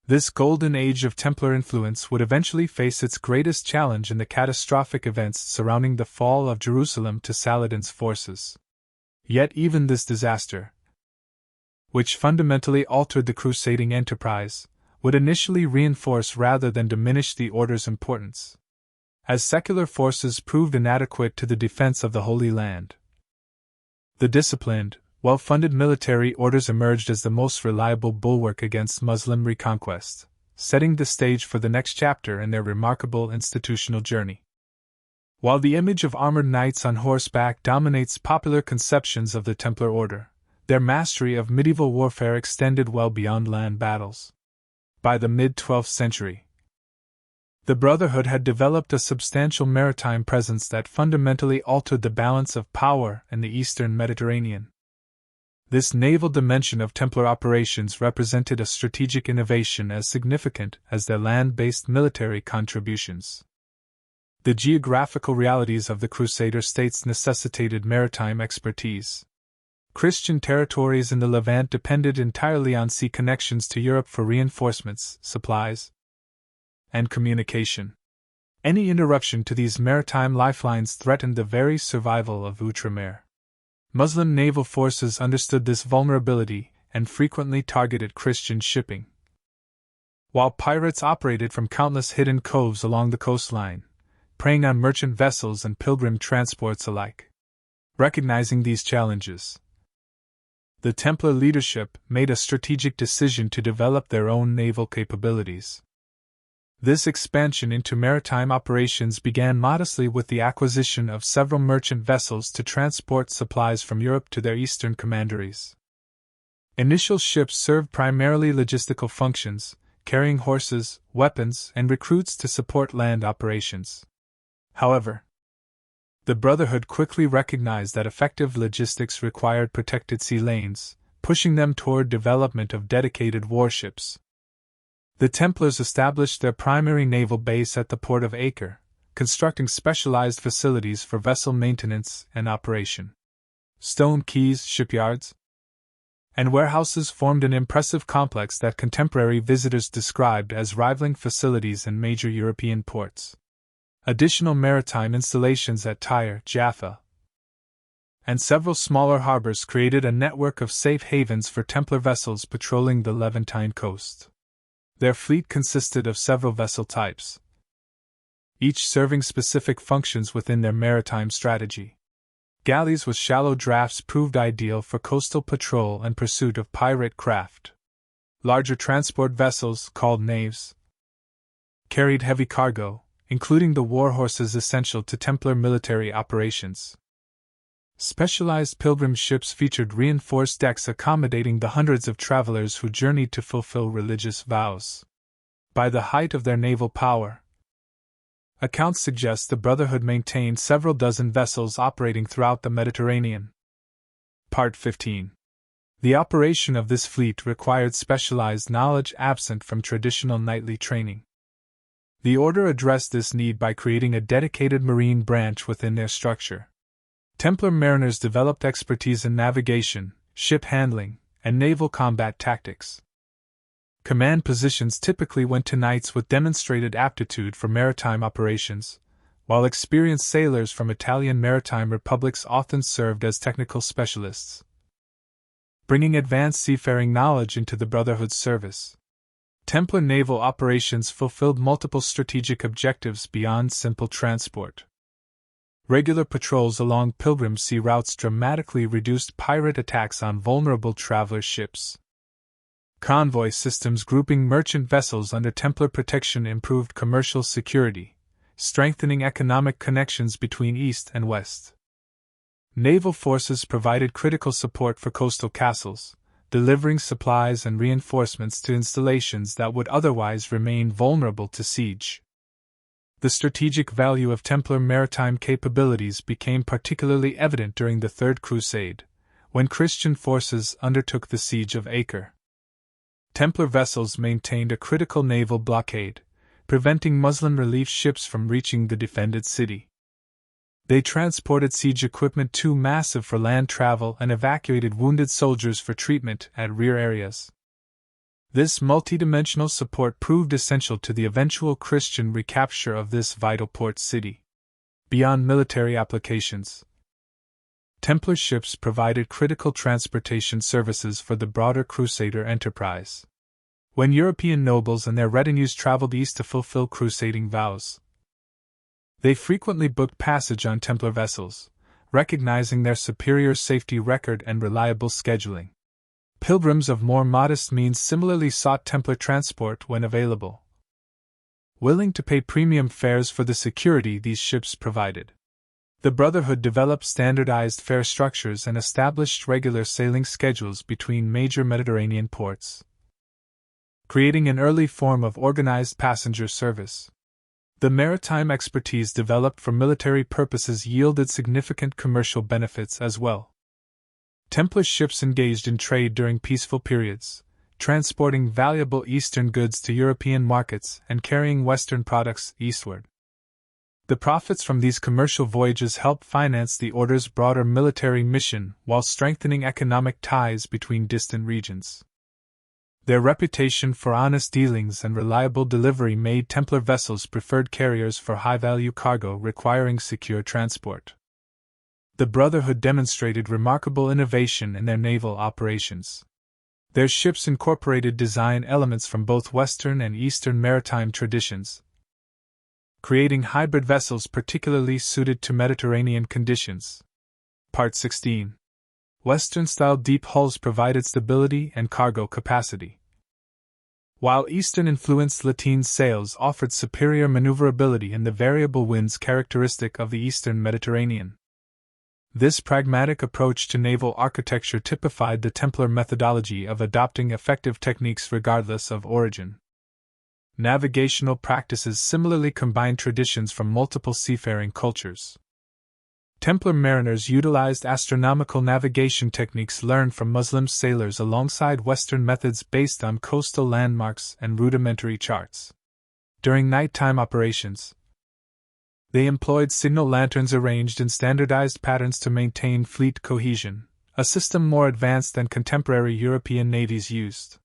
This golden age of Templar influence would eventually face its greatest challenge in the catastrophic events surrounding the fall of Jerusalem to Saladin's forces. Yet even this disaster, which fundamentally altered the crusading enterprise, would initially reinforce rather than diminish the order's importance, as secular forces proved inadequate to the defense of the Holy Land. The disciplined, well-funded military orders emerged as the most reliable bulwark against Muslim reconquest, setting the stage for the next chapter in their remarkable institutional journey. While the image of armored knights on horseback dominates popular conceptions of the Templar order, their mastery of medieval warfare extended well beyond land battles. By the mid-12th century, the Brotherhood had developed a substantial maritime presence that fundamentally altered the balance of power in the eastern Mediterranean. This naval dimension of Templar operations represented a strategic innovation as significant as their land-based military contributions. The geographical realities of the Crusader states necessitated maritime expertise. Christian territories in the Levant depended entirely on sea connections to Europe for reinforcements, supplies, and communication. Any interruption to these maritime lifelines threatened the very survival of Outremer. Muslim naval forces understood this vulnerability and frequently targeted Christian shipping, while pirates operated from countless hidden coves along the coastline, preying on merchant vessels and pilgrim transports alike. Recognizing these challenges, the Templar leadership made a strategic decision to develop their own naval capabilities. This expansion into maritime operations began modestly with the acquisition of several merchant vessels to transport supplies from Europe to their eastern commanderies. Initial ships served primarily logistical functions, carrying horses, weapons, and recruits to support land operations. However, the Brotherhood quickly recognized that effective logistics required protected sea lanes, pushing them toward development of dedicated warships. The Templars established their primary naval base at the port of Acre, constructing specialized facilities for vessel maintenance and operation. Stone quays, shipyards, and warehouses formed an impressive complex that contemporary visitors described as rivaling facilities in major European ports. Additional maritime installations at Tyre, Jaffa, and several smaller harbors created a network of safe havens for Templar vessels patrolling the Levantine coast. Their fleet consisted of several vessel types, each serving specific functions within their maritime strategy. Galleys with shallow drafts proved ideal for coastal patrol and pursuit of pirate craft. Larger transport vessels, called naves, carried heavy cargo, including the war horses essential to Templar military operations. Specialized pilgrim ships featured reinforced decks accommodating the hundreds of travelers who journeyed to fulfill religious vows. By the height of their naval power, accounts suggest the Brotherhood maintained several dozen vessels operating throughout the Mediterranean. Part 15. The operation of this fleet required specialized knowledge absent from traditional knightly training. The order addressed this need by creating a dedicated marine branch within their structure. Templar mariners developed expertise in navigation, ship handling, and naval combat tactics. Command positions typically went to knights with demonstrated aptitude for maritime operations, while experienced sailors from Italian maritime republics often served as technical specialists, bringing advanced seafaring knowledge into the Brotherhood's service. Templar naval operations fulfilled multiple strategic objectives beyond simple transport. Regular patrols along pilgrim sea routes dramatically reduced pirate attacks on vulnerable traveler ships. Convoy systems grouping merchant vessels under Templar protection improved commercial security, strengthening economic connections between East and West. Naval forces provided critical support for coastal castles, delivering supplies and reinforcements to installations that would otherwise remain vulnerable to siege. The strategic value of Templar maritime capabilities became particularly evident during the Third Crusade, when Christian forces undertook the siege of Acre. Templar vessels maintained a critical naval blockade, preventing Muslim relief ships from reaching the defended city. They transported siege equipment too massive for land travel and evacuated wounded soldiers for treatment at rear areas. This multidimensional support proved essential to the eventual Christian recapture of this vital port city. Beyond military applications, Templar ships provided critical transportation services for the broader crusader enterprise. When European nobles and their retinues traveled east to fulfill crusading vows, they frequently booked passage on Templar vessels, recognizing their superior safety record and reliable scheduling. Pilgrims of more modest means similarly sought Templar transport when available, willing to pay premium fares for the security these ships provided. The Brotherhood developed standardized fare structures and established regular sailing schedules between major Mediterranean ports, creating an early form of organized passenger service. The maritime expertise developed for military purposes yielded significant commercial benefits as well. Templar ships engaged in trade during peaceful periods, transporting valuable Eastern goods to European markets and carrying Western products eastward. The profits from these commercial voyages helped finance the Order's broader military mission while strengthening economic ties between distant regions. Their reputation for honest dealings and reliable delivery made Templar vessels preferred carriers for high-value cargo requiring secure transport. The Brotherhood demonstrated remarkable innovation in their naval operations. Their ships incorporated design elements from both Western and Eastern maritime traditions, creating hybrid vessels particularly suited to Mediterranean conditions. Part 16. Western-style deep hulls provided stability and cargo capacity, while Eastern-influenced lateen sails offered superior maneuverability in the variable winds characteristic of the Eastern Mediterranean. This pragmatic approach to naval architecture typified the Templar methodology of adopting effective techniques regardless of origin. Navigational practices similarly combined traditions from multiple seafaring cultures. Templar mariners utilized astronomical navigation techniques learned from Muslim sailors alongside Western methods based on coastal landmarks and rudimentary charts. During nighttime operations, they employed signal lanterns arranged in standardized patterns to maintain fleet cohesion, a system more advanced than contemporary European navies used.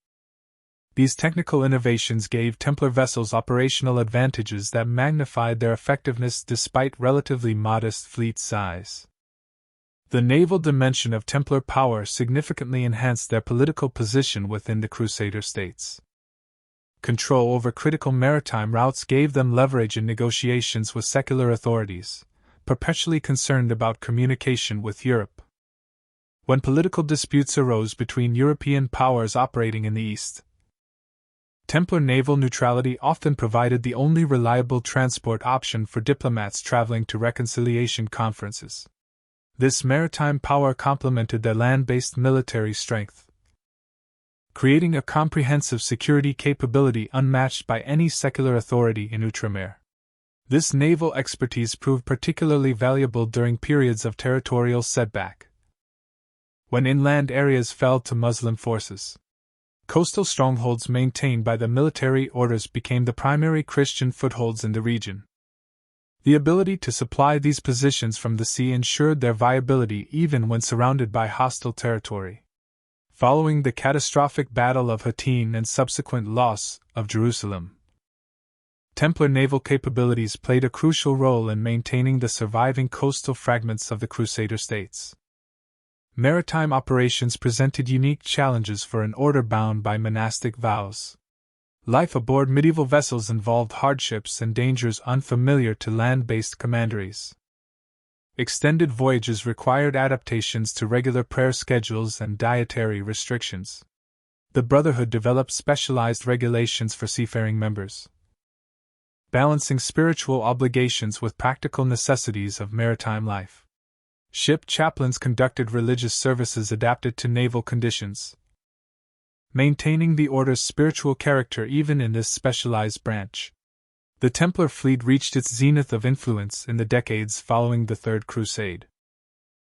These technical innovations gave Templar vessels operational advantages that magnified their effectiveness despite relatively modest fleet size. The naval dimension of Templar power significantly enhanced their political position within the Crusader states. Control over critical maritime routes gave them leverage in negotiations with secular authorities, perpetually concerned about communication with Europe. When political disputes arose between European powers operating in the East, Templar naval neutrality often provided the only reliable transport option for diplomats traveling to reconciliation conferences. This maritime power complemented their land-based military strength, creating a comprehensive security capability unmatched by any secular authority in Outremer. This naval expertise proved particularly valuable during periods of territorial setback, when inland areas fell to Muslim forces. Coastal strongholds maintained by the military orders became the primary Christian footholds in the region. The ability to supply these positions from the sea ensured their viability even when surrounded by hostile territory. Following the catastrophic Battle of Hattin and subsequent loss of Jerusalem, Templar naval capabilities played a crucial role in maintaining the surviving coastal fragments of the Crusader states. Maritime operations presented unique challenges for an order bound by monastic vows. Life aboard medieval vessels involved hardships and dangers unfamiliar to land-based commanderies. Extended voyages required adaptations to regular prayer schedules and dietary restrictions. The Brotherhood developed specialized regulations for seafaring members, balancing spiritual obligations with practical necessities of maritime life. Ship chaplains conducted religious services adapted to naval conditions, maintaining the order's spiritual character even in this specialized branch. The Templar fleet reached its zenith of influence in the decades following the Third Crusade.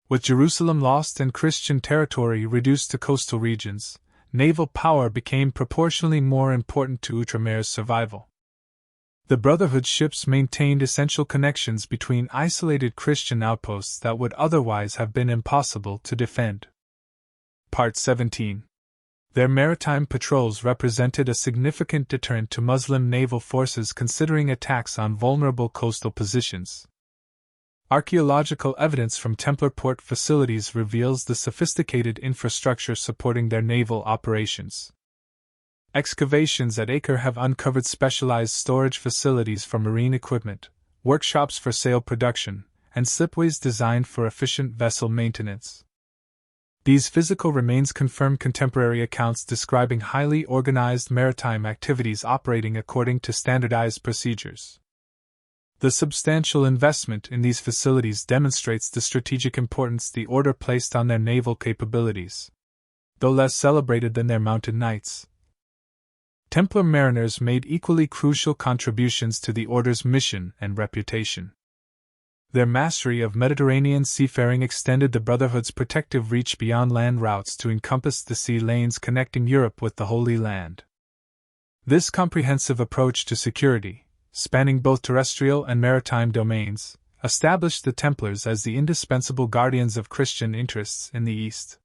With Jerusalem lost and Christian territory reduced to coastal regions, naval power became proportionally more important to Outremer's survival. The Brotherhood ships maintained essential connections between isolated Christian outposts that would otherwise have been impossible to defend. Part 17. Their maritime patrols represented a significant deterrent to Muslim naval forces considering attacks on vulnerable coastal positions. Archaeological evidence from Templar port facilities reveals the sophisticated infrastructure supporting their naval operations. Excavations at Acre have uncovered specialized storage facilities for marine equipment, workshops for sail production, and slipways designed for efficient vessel maintenance. These physical remains confirm contemporary accounts describing highly organized maritime activities operating according to standardized procedures. The substantial investment in these facilities demonstrates the strategic importance the Order placed on their naval capabilities. Though less celebrated than their mounted knights, Templar mariners made equally crucial contributions to the Order's mission and reputation. Their mastery of Mediterranean seafaring extended the Brotherhood's protective reach beyond land routes to encompass the sea lanes connecting Europe with the Holy Land. This comprehensive approach to security, spanning both terrestrial and maritime domains, established the Templars as the indispensable guardians of Christian interests in the East.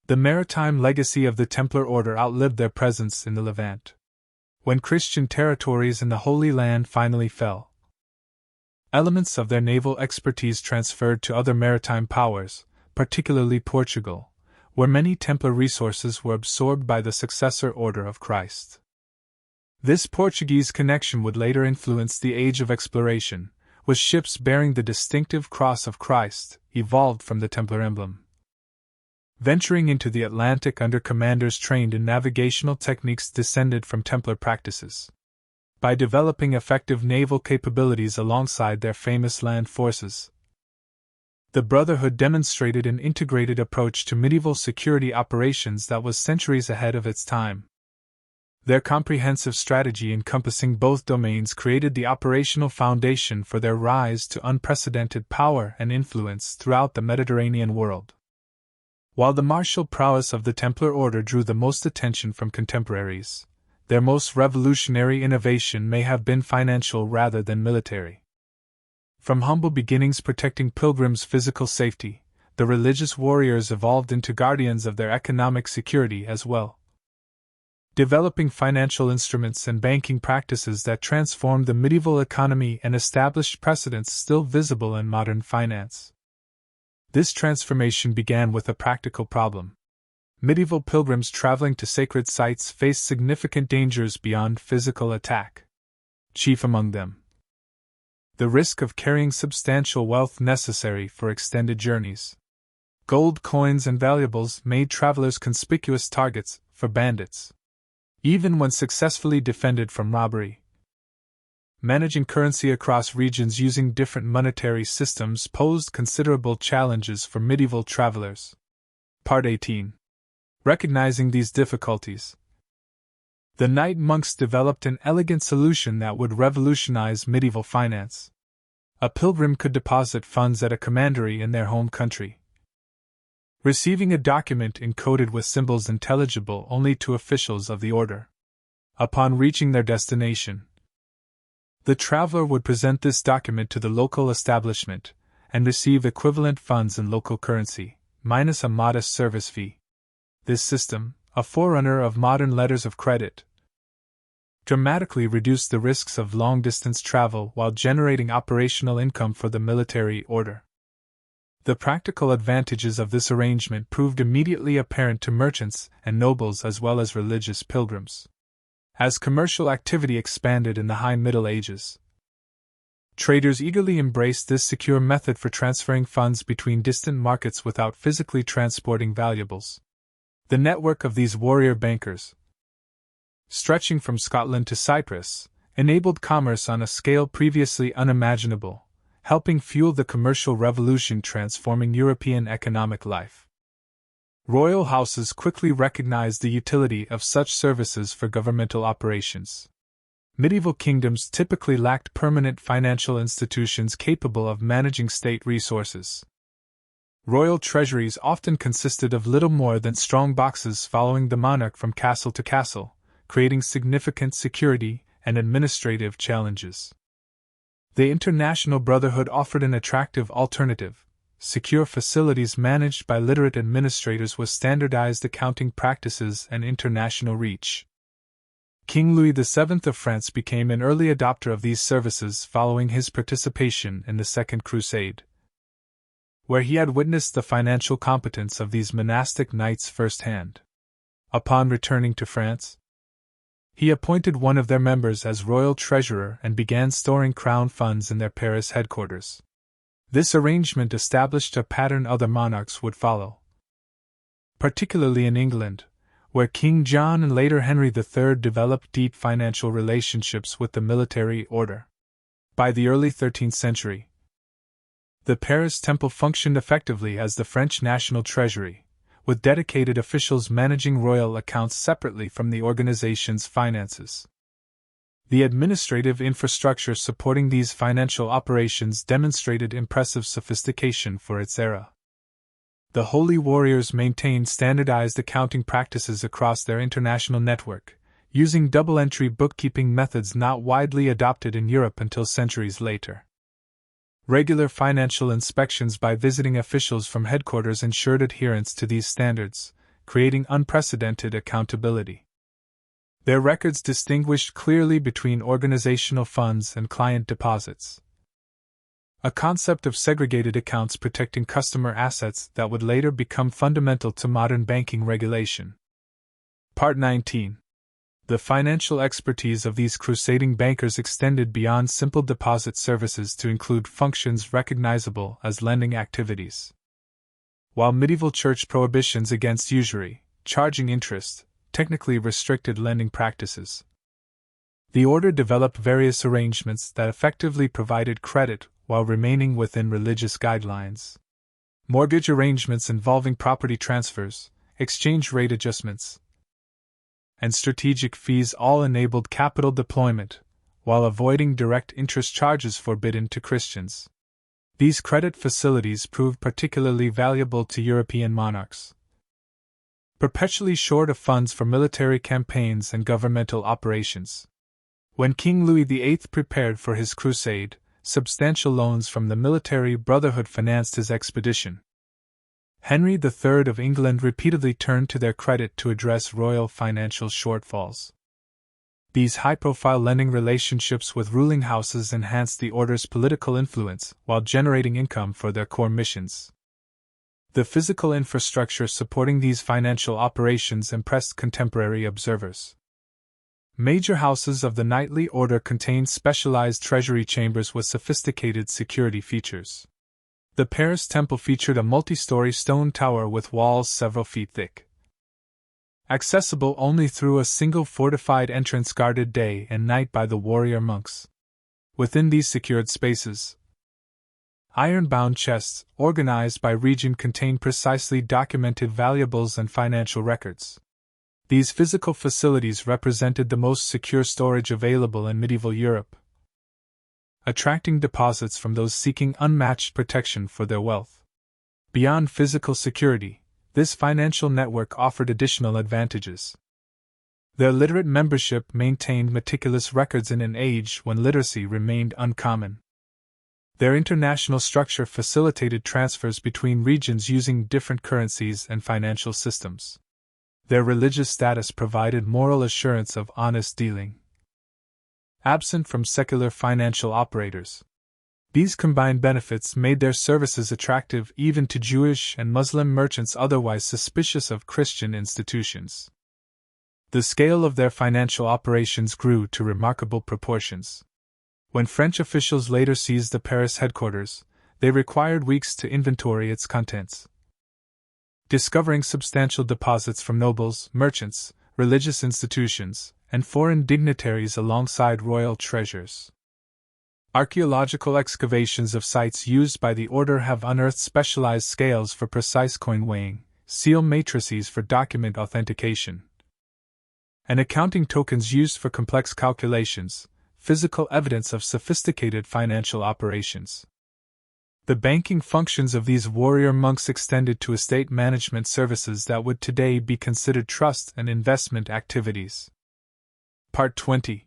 The maritime legacy of the Templar Order outlived their presence in the Levant. When Christian territories in the Holy Land finally fell, elements of their naval expertise transferred to other maritime powers, particularly Portugal, where many Templar resources were absorbed by the successor Order of Christ. This Portuguese connection would later influence the Age of Exploration, with ships bearing the distinctive Cross of Christ, evolved from the Templar emblem. Venturing into the Atlantic under commanders trained in navigational techniques descended from Templar practices. By developing effective naval capabilities alongside their famous land forces, the Brotherhood demonstrated an integrated approach to medieval security operations that was centuries ahead of its time. Their comprehensive strategy encompassing both domains created the operational foundation for their rise to unprecedented power and influence throughout the Mediterranean world. While the martial prowess of the Templar Order drew the most attention from contemporaries, their most revolutionary innovation may have been financial rather than military. From humble beginnings protecting pilgrims' physical safety, the religious warriors evolved into guardians of their economic security as well, developing financial instruments and banking practices that transformed the medieval economy and established precedents still visible in modern finance. This transformation began with a practical problem. Medieval pilgrims traveling to sacred sites faced significant dangers beyond physical attack. Chief among them, the risk of carrying substantial wealth necessary for extended journeys. Gold coins and valuables made travelers conspicuous targets for bandits, even when successfully defended from robbery. Managing currency across regions using different monetary systems posed considerable challenges for medieval travelers. Part 18. Recognizing these difficulties, the knight monks developed an elegant solution that would revolutionize medieval finance. A pilgrim could deposit funds at a commandery in their home country, receiving a document encoded with symbols intelligible only to officials of the order. Upon reaching their destination, the traveler would present this document to the local establishment and receive equivalent funds in local currency, minus a modest service fee. This system, a forerunner of modern letters of credit, dramatically reduced the risks of long-distance travel while generating operational income for the military order. The practical advantages of this arrangement proved immediately apparent to merchants and nobles as well as religious pilgrims. As commercial activity expanded in the High Middle Ages, traders eagerly embraced this secure method for transferring funds between distant markets without physically transporting valuables. The network of these warrior bankers, stretching from Scotland to Cyprus, enabled commerce on a scale previously unimaginable, helping fuel the commercial revolution transforming European economic life. Royal houses quickly recognized the utility of such services for governmental operations. Medieval kingdoms typically lacked permanent financial institutions capable of managing state resources. Royal treasuries often consisted of little more than strong boxes following the monarch from castle to castle, creating significant security and administrative challenges. The International Brotherhood offered an attractive alternative: secure facilities managed by literate administrators with standardized accounting practices and international reach. King Louis VII of France became an early adopter of these services following his participation in the Second Crusade, where he had witnessed the financial competence of these monastic knights firsthand. Upon returning to France, he appointed one of their members as royal treasurer and began storing crown funds in their Paris headquarters. This arrangement established a pattern other monarchs would follow, particularly in England, where King John and later Henry III developed deep financial relationships with the military order. By the early 13th century, the Paris Temple functioned effectively as the French national treasury, with dedicated officials managing royal accounts separately from the organization's finances. The administrative infrastructure supporting these financial operations demonstrated impressive sophistication for its era. The holy warriors maintained standardized accounting practices across their international network, using double-entry bookkeeping methods not widely adopted in Europe until centuries later. Regular financial inspections by visiting officials from headquarters ensured adherence to these standards, creating unprecedented accountability. Their records distinguished clearly between organizational funds and client deposits, a concept of segregated accounts protecting customer assets that would later become fundamental to modern banking regulation. Part 19. The financial expertise of these crusading bankers extended beyond simple deposit services to include functions recognizable as lending activities. While medieval church prohibitions against usury, charging interest, technically restricted lending practices, the order developed various arrangements that effectively provided credit while remaining within religious guidelines. Mortgage arrangements involving property transfers, exchange rate adjustments, and strategic fees all enabled capital deployment, while avoiding direct interest charges forbidden to Christians. These credit facilities proved particularly valuable to European monarchs, perpetually short of funds for military campaigns and governmental operations. When King Louis VIII prepared for his crusade, substantial loans from the military brotherhood financed his expedition. Henry III of England repeatedly turned to their credit to address royal financial shortfalls. These high-profile lending relationships with ruling houses enhanced the order's political influence while generating income for their core missions. The physical infrastructure supporting these financial operations impressed contemporary observers. Major houses of the knightly order contained specialized treasury chambers with sophisticated security features. The Paris Temple featured a multi-story stone tower with walls several feet thick, accessible only through a single fortified entrance guarded day and night by the warrior monks. Within these secured spaces, iron-bound chests, organized by region, contain precisely documented valuables and financial records. These physical facilities represented the most secure storage available in medieval Europe, attracting deposits from those seeking unmatched protection for their wealth. Beyond physical security, this financial network offered additional advantages. Their literate membership maintained meticulous records in an age when literacy remained uncommon. Their international structure facilitated transfers between regions using different currencies and financial systems. Their religious status provided moral assurance of honest dealing. Absent from secular financial operators, these combined benefits made their services attractive even to Jewish and Muslim merchants otherwise suspicious of Christian institutions. The scale of their financial operations grew to remarkable proportions. When French officials later seized the Paris headquarters, they required weeks to inventory its contents, discovering substantial deposits from nobles, merchants, religious institutions, and foreign dignitaries alongside royal treasures. Archaeological excavations of sites used by the order have unearthed specialized scales for precise coin weighing, seal matrices for document authentication, and accounting tokens used for complex calculations, physical evidence of sophisticated financial operations. The banking functions of these warrior monks extended to estate management services that would today be considered trust and investment activities. Part 20.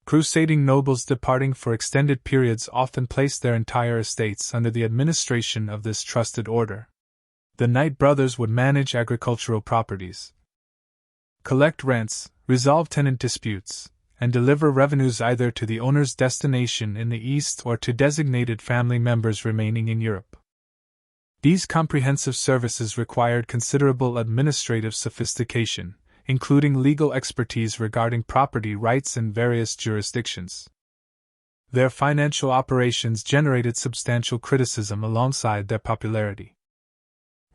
Crusading nobles departing for extended periods often placed their entire estates under the administration of this trusted order. The Knight brothers would manage agricultural properties, collect rents, resolve tenant disputes, and deliver revenues either to the owner's destination in the East or to designated family members remaining in Europe. These comprehensive services required considerable administrative sophistication, including legal expertise regarding property rights in various jurisdictions. Their financial operations generated substantial criticism alongside their popularity.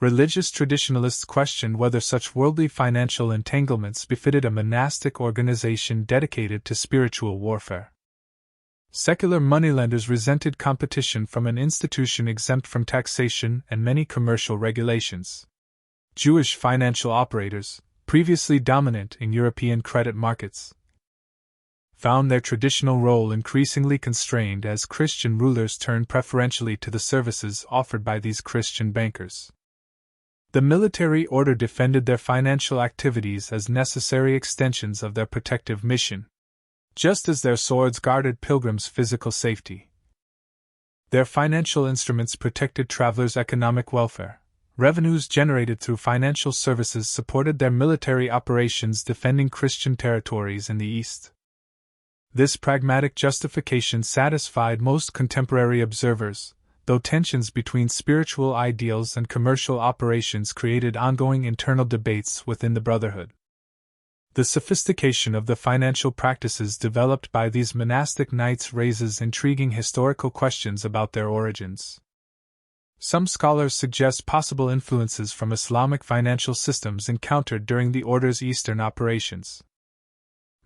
Religious traditionalists questioned whether such worldly financial entanglements befitted a monastic organization dedicated to spiritual warfare. Secular moneylenders resented competition from an institution exempt from taxation and many commercial regulations. Jewish financial operators, previously dominant in European credit markets, found their traditional role increasingly constrained as Christian rulers turned preferentially to the services offered by these Christian bankers. The military order defended their financial activities as necessary extensions of their protective mission, just as their swords guarded pilgrims' physical safety. Their financial instruments protected travelers' economic welfare. Revenues generated through financial services supported their military operations defending Christian territories in the East. This pragmatic justification satisfied most contemporary observers, though tensions between spiritual ideals and commercial operations created ongoing internal debates within the Brotherhood. The sophistication of the financial practices developed by these monastic knights raises intriguing historical questions about their origins. Some scholars suggest possible influences from Islamic financial systems encountered during the order's Eastern operations.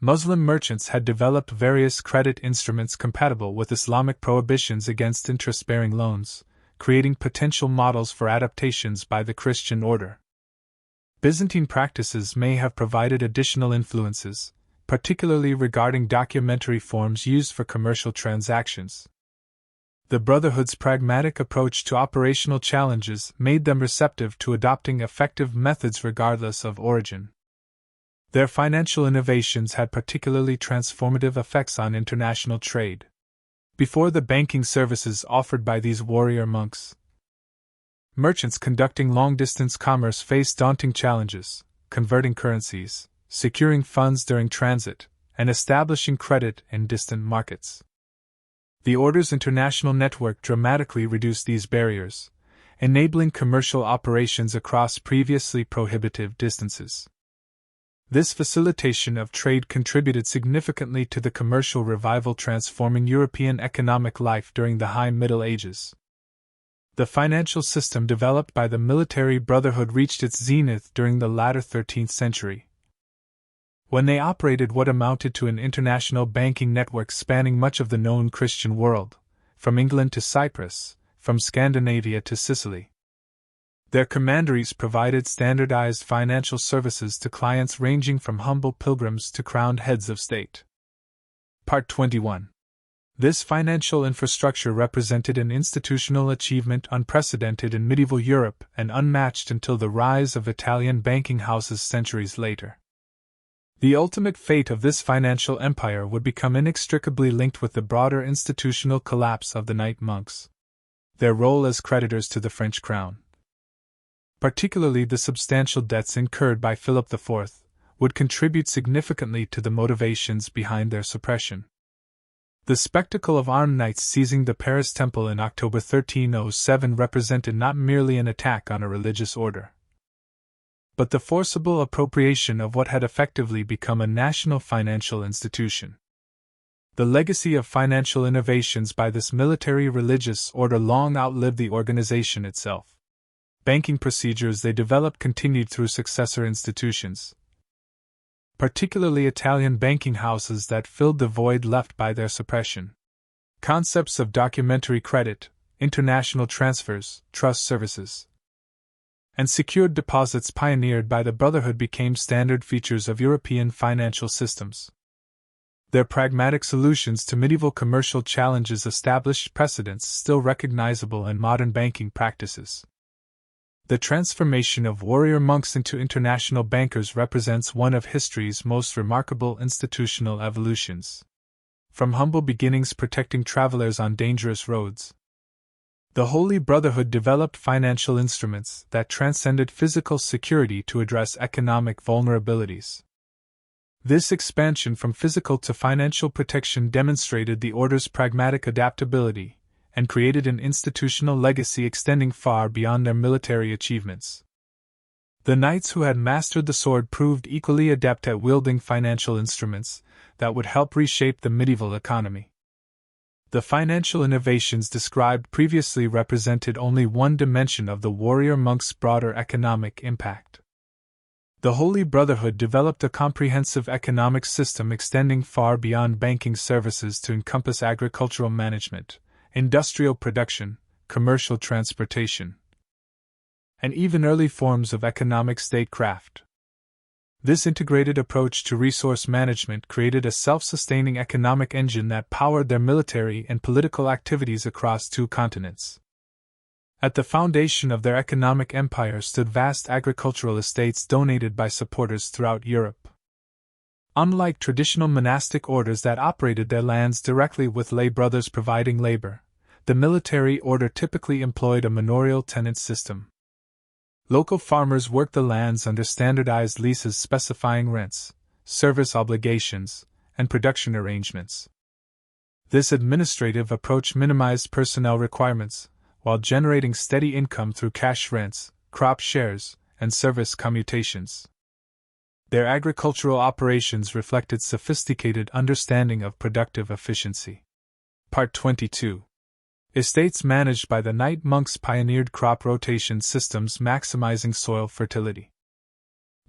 Muslim merchants had developed various credit instruments compatible with Islamic prohibitions against interest-bearing loans, creating potential models for adaptations by the Christian order. Byzantine practices may have provided additional influences, particularly regarding documentary forms used for commercial transactions. The Brotherhood's pragmatic approach to operational challenges made them receptive to adopting effective methods regardless of origin. Their financial innovations had particularly transformative effects on international trade. Before the banking services offered by these warrior monks, merchants conducting long-distance commerce faced daunting challenges, converting currencies, securing funds during transit, and establishing credit in distant markets. The Order's international network dramatically reduced these barriers, enabling commercial operations across previously prohibitive distances. This facilitation of trade contributed significantly to the commercial revival transforming European economic life during the High Middle Ages. The financial system developed by the military brotherhood reached its zenith during the latter 13th century. when they operated what amounted to an international banking network spanning much of the known Christian world, from England to Cyprus, from Scandinavia to Sicily. Their commanderies provided standardized financial services to clients ranging from humble pilgrims to crowned heads of state. Part 21. This financial infrastructure represented an institutional achievement unprecedented in medieval Europe and unmatched until the rise of Italian banking houses centuries later. The ultimate fate of this financial empire would become inextricably linked with the broader institutional collapse of the Knight monks, their role as creditors to the French crown. Particularly the substantial debts incurred by Philip IV, would contribute significantly to the motivations behind their suppression. The spectacle of armed knights seizing the Paris Temple in October 1307 represented not merely an attack on a religious order, but the forcible appropriation of what had effectively become a national financial institution. The legacy of financial innovations by this military religious order long outlived the organization itself. Banking procedures they developed continued through successor institutions, particularly Italian banking houses that filled the void left by their suppression. Concepts of documentary credit, international transfers, trust services, and secured deposits pioneered by the Brotherhood became standard features of European financial systems. Their pragmatic solutions to medieval commercial challenges established precedents still recognizable in modern banking practices. The transformation of warrior monks into international bankers represents one of history's most remarkable institutional evolutions. From humble beginnings protecting travelers on dangerous roads, the Holy Brotherhood developed financial instruments that transcended physical security to address economic vulnerabilities. This expansion from physical to financial protection demonstrated the order's pragmatic adaptability and created an institutional legacy extending far beyond their military achievements. The knights who had mastered the sword proved equally adept at wielding financial instruments that would help reshape the medieval economy. The financial innovations described previously represented only one dimension of the warrior monk's broader economic impact. The Holy Brotherhood developed a comprehensive economic system extending far beyond banking services to encompass agricultural management, industrial production, commercial transportation, and even early forms of economic statecraft. This integrated approach to resource management created a self-sustaining economic engine that powered their military and political activities across 2 continents. At the foundation of their economic empire stood vast agricultural estates donated by supporters throughout Europe. Unlike traditional monastic orders that operated their lands directly with lay brothers providing labor, the military order typically employed a manorial tenant system. Local farmers worked the lands under standardized leases specifying rents, service obligations, and production arrangements. This administrative approach minimized personnel requirements, while generating steady income through cash rents, crop shares, and service commutations. Their agricultural operations reflected sophisticated understanding of productive efficiency. Part 22. Estates managed by the Knight monks pioneered crop rotation systems maximizing soil fertility.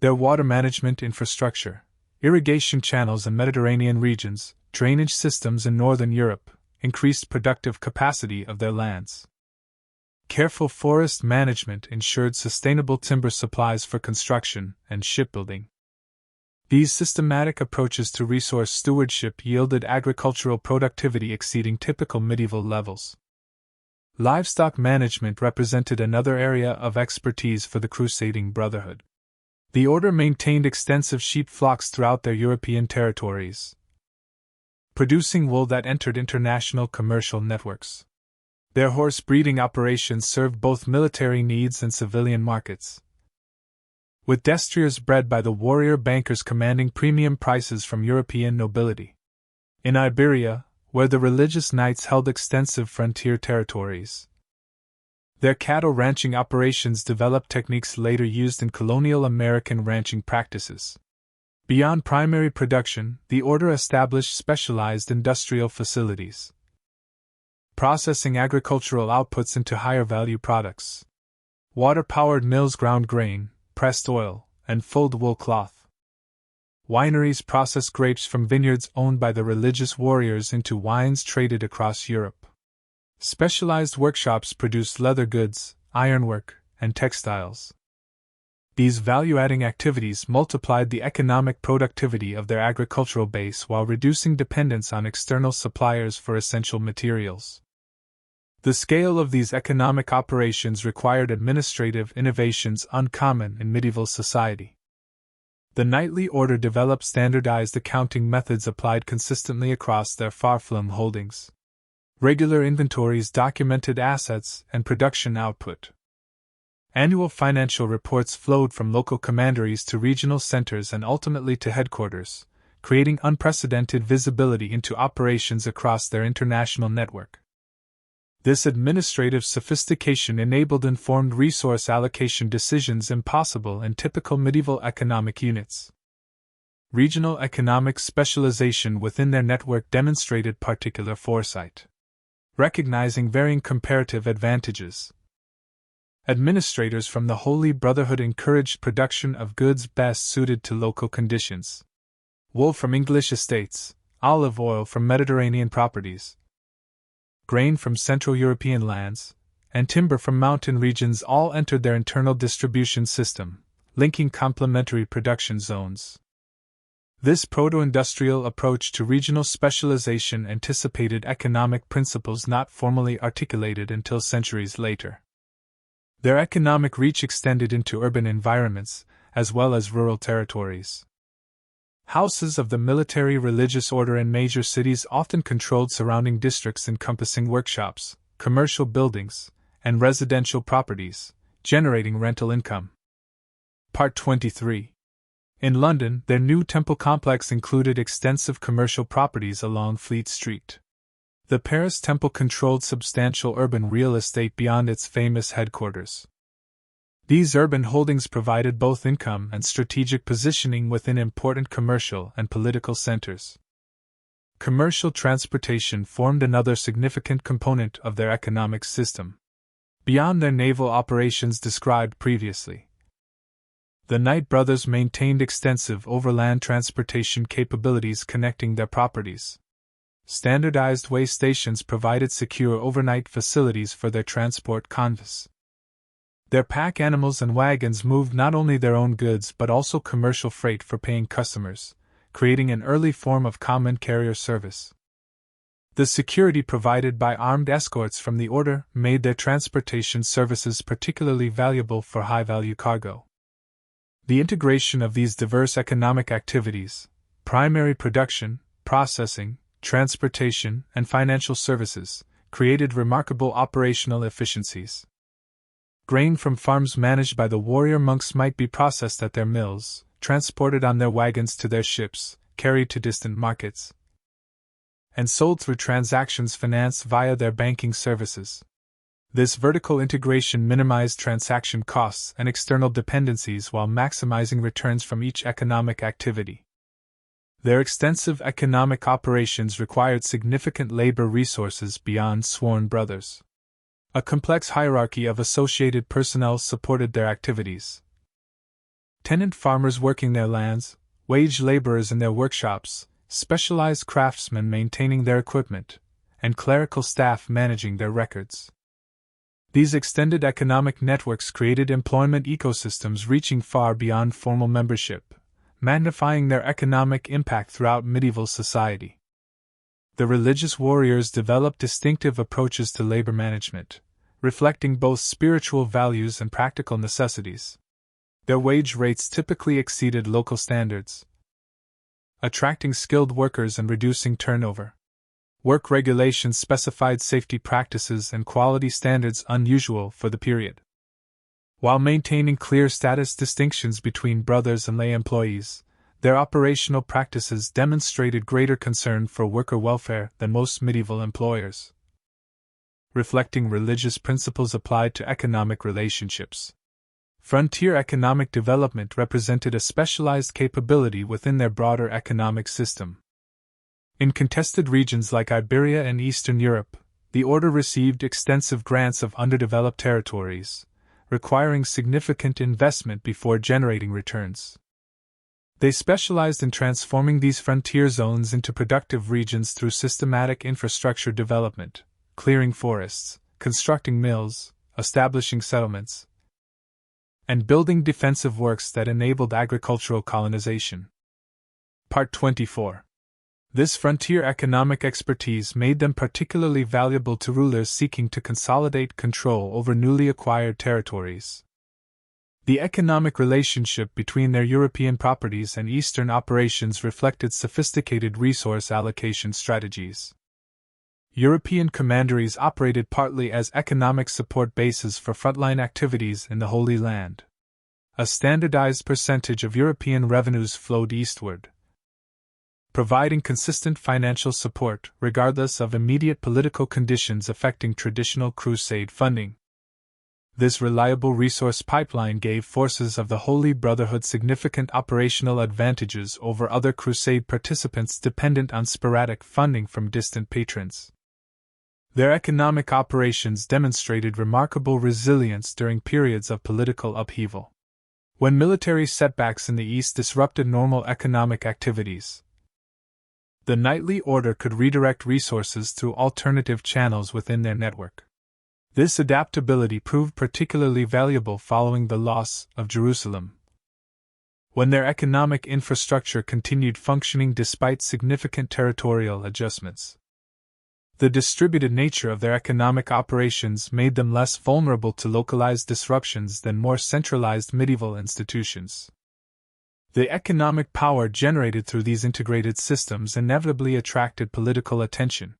Their water management infrastructure, irrigation channels in Mediterranean regions, drainage systems in northern Europe, increased productive capacity of their lands. Careful forest management ensured sustainable timber supplies for construction and shipbuilding. These systematic approaches to resource stewardship yielded agricultural productivity exceeding typical medieval levels. Livestock management represented another area of expertise for the crusading brotherhood. The order maintained extensive sheep flocks throughout their European territories, producing wool that entered international commercial networks. Their horse breeding operations served both military needs and civilian markets, with destriers bred by the warrior bankers commanding premium prices from European nobility. In Iberia, where the religious knights held extensive frontier territories, their cattle ranching operations developed techniques later used in colonial American ranching practices. Beyond primary production, the order established specialized industrial facilities, processing agricultural outputs into higher value products. Water-powered mills ground grain, pressed oil, and fulled wool cloth, Wineries process grapes from vineyards owned by the religious warriors into wines traded across Europe. Specialized workshops produce leather goods, ironwork, and textiles. These value-adding activities multiplied the economic productivity of their agricultural base while reducing dependence on external suppliers for essential materials. The scale of these economic operations required administrative innovations uncommon in medieval society. The knightly order developed standardized accounting methods applied consistently across their far-flung holdings. Regular inventories documented assets and production output. Annual financial reports flowed from local commanderies to regional centers and ultimately to headquarters, creating unprecedented visibility into operations across their international network. This administrative sophistication enabled informed resource allocation decisions impossible in typical medieval economic units. Regional economic specialization within their network demonstrated particular foresight, recognizing varying comparative advantages. Administrators from the Holy Brotherhood encouraged production of goods best suited to local conditions. Wool from English estates, olive oil from Mediterranean properties, grain from Central European lands, and timber from mountain regions all entered their internal distribution system, linking complementary production zones. This proto-industrial approach to regional specialization anticipated economic principles not formally articulated until centuries later. Their economic reach extended into urban environments, as well as rural territories. Houses of the military religious order in major cities often controlled surrounding districts encompassing workshops, commercial buildings, and residential properties, generating rental income. Part 23. In London, their new temple complex included extensive commercial properties along Fleet Street. The Paris Temple controlled substantial urban real estate beyond its famous headquarters. These urban holdings provided both income and strategic positioning within important commercial and political centers. Commercial transportation formed another significant component of their economic system, beyond their naval operations described previously. The Knight brothers maintained extensive overland transportation capabilities connecting their properties. Standardized way stations provided secure overnight facilities for their transport convoys. Their pack animals and wagons moved not only their own goods but also commercial freight for paying customers, creating an early form of common carrier service. The security provided by armed escorts from the order made their transportation services particularly valuable for high-value cargo. The integration of these diverse economic activities, primary production, processing, transportation, and financial services, created remarkable operational efficiencies. Grain from farms managed by the warrior monks might be processed at their mills, transported on their wagons to their ships, carried to distant markets, and sold through transactions financed via their banking services. This vertical integration minimized transaction costs and external dependencies while maximizing returns from each economic activity. Their extensive economic operations required significant labor resources beyond sworn brothers. A complex hierarchy of associated personnel supported their activities. Tenant farmers working their lands, wage laborers in their workshops, specialized craftsmen maintaining their equipment, and clerical staff managing their records. These extended economic networks created employment ecosystems reaching far beyond formal membership, magnifying their economic impact throughout medieval society. The religious warriors developed distinctive approaches to labor management, reflecting both spiritual values and practical necessities. Their wage rates typically exceeded local standards, attracting skilled workers and reducing turnover. Work regulations specified safety practices and quality standards unusual for the period. While maintaining clear status distinctions between brothers and lay employees, their operational practices demonstrated greater concern for worker welfare than most medieval employers, reflecting religious principles applied to economic relationships. Frontier economic development represented a specialized capability within their broader economic system. In contested regions like Iberia and Eastern Europe, the order received extensive grants of underdeveloped territories, requiring significant investment before generating returns. They specialized in transforming these frontier zones into productive regions through systematic infrastructure development, clearing forests, constructing mills, establishing settlements, and building defensive works that enabled agricultural colonization. Part 24. This frontier economic expertise made them particularly valuable to rulers seeking to consolidate control over newly acquired territories. The economic relationship between their European properties and Eastern operations reflected sophisticated resource allocation strategies. European commanderies operated partly as economic support bases for frontline activities in the Holy Land. A standardized percentage of European revenues flowed eastward, providing consistent financial support regardless of immediate political conditions affecting traditional crusade funding. This reliable resource pipeline gave forces of the Holy Brotherhood significant operational advantages over other crusade participants dependent on sporadic funding from distant patrons. Their economic operations demonstrated remarkable resilience during periods of political upheaval. When military setbacks in the East disrupted normal economic activities, the knightly order could redirect resources through alternative channels within their network. This adaptability proved particularly valuable following the loss of Jerusalem, when their economic infrastructure continued functioning despite significant territorial adjustments. The distributed nature of their economic operations made them less vulnerable to localized disruptions than more centralized medieval institutions. The economic power generated through these integrated systems inevitably attracted political attention.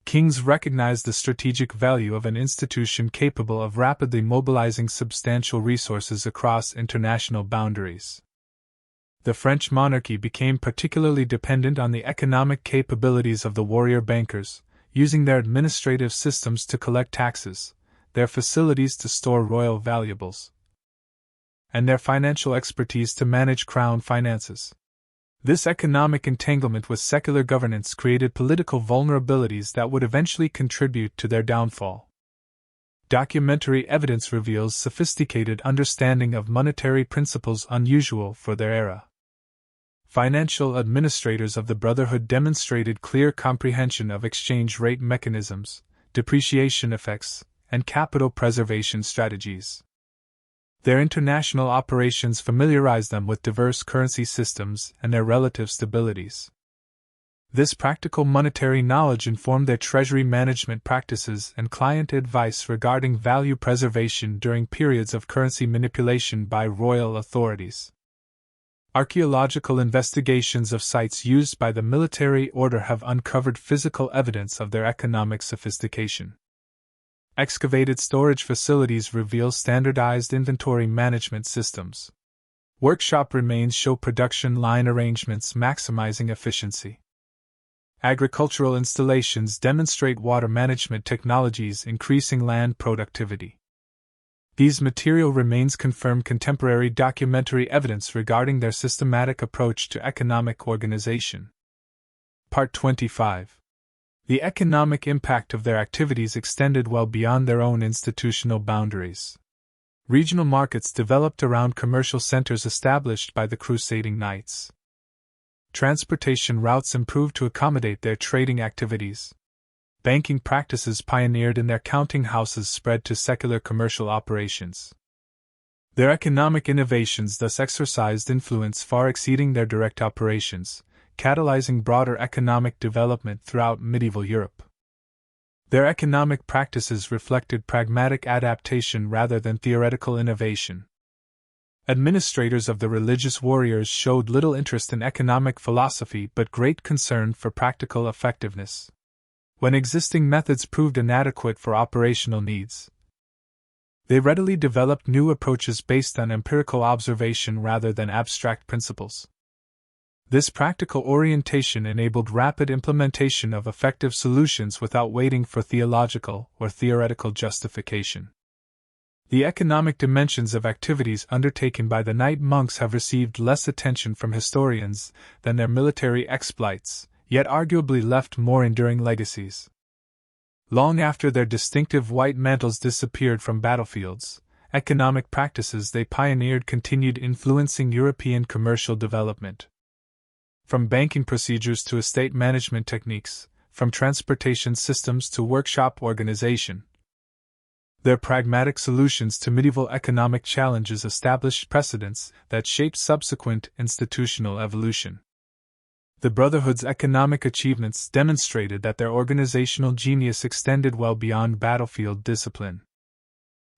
Kings recognized the strategic value of an institution capable of rapidly mobilizing substantial resources across international boundaries. The French monarchy became particularly dependent on the economic capabilities of the warrior bankers, using their administrative systems to collect taxes, their facilities to store royal valuables, and their financial expertise to manage crown finances. This economic entanglement with secular governance created political vulnerabilities that would eventually contribute to their downfall. Documentary evidence reveals sophisticated understanding of monetary principles unusual for their era. Financial administrators of the Brotherhood demonstrated clear comprehension of exchange rate mechanisms, depreciation effects, and capital preservation strategies. Their international operations familiarized them with diverse currency systems and their relative stabilities. This practical monetary knowledge informed their treasury management practices and client advice regarding value preservation during periods of currency manipulation by royal authorities. Archaeological investigations of sites used by the military order have uncovered physical evidence of their economic sophistication. Excavated storage facilities reveal standardized inventory management systems. Workshop remains show production line arrangements maximizing efficiency. Agricultural installations demonstrate water management technologies increasing land productivity. These material remains confirm contemporary documentary evidence regarding their systematic approach to economic organization. Part 25. The economic impact of their activities extended well beyond their own institutional boundaries. Regional markets developed around commercial centers established by the crusading knights. Transportation routes improved to accommodate their trading activities. Banking practices pioneered in their counting houses spread to secular commercial operations. Their economic innovations thus exercised influence far exceeding their direct operations, catalyzing broader economic development throughout medieval Europe. Their economic practices reflected pragmatic adaptation rather than theoretical innovation. Administrators of the religious warriors showed little interest in economic philosophy but great concern for practical effectiveness. When existing methods proved inadequate for operational needs, they readily developed new approaches based on empirical observation rather than abstract principles. This practical orientation enabled rapid implementation of effective solutions without waiting for theological or theoretical justification. The economic dimensions of activities undertaken by the knight monks have received less attention from historians than their military exploits, yet arguably left more enduring legacies. Long after their distinctive white mantles disappeared from battlefields, economic practices they pioneered continued influencing European commercial development. From banking procedures to estate management techniques, from transportation systems to workshop organization, their pragmatic solutions to medieval economic challenges established precedents that shaped subsequent institutional evolution. The Brotherhood's economic achievements demonstrated that their organizational genius extended well beyond battlefield discipline.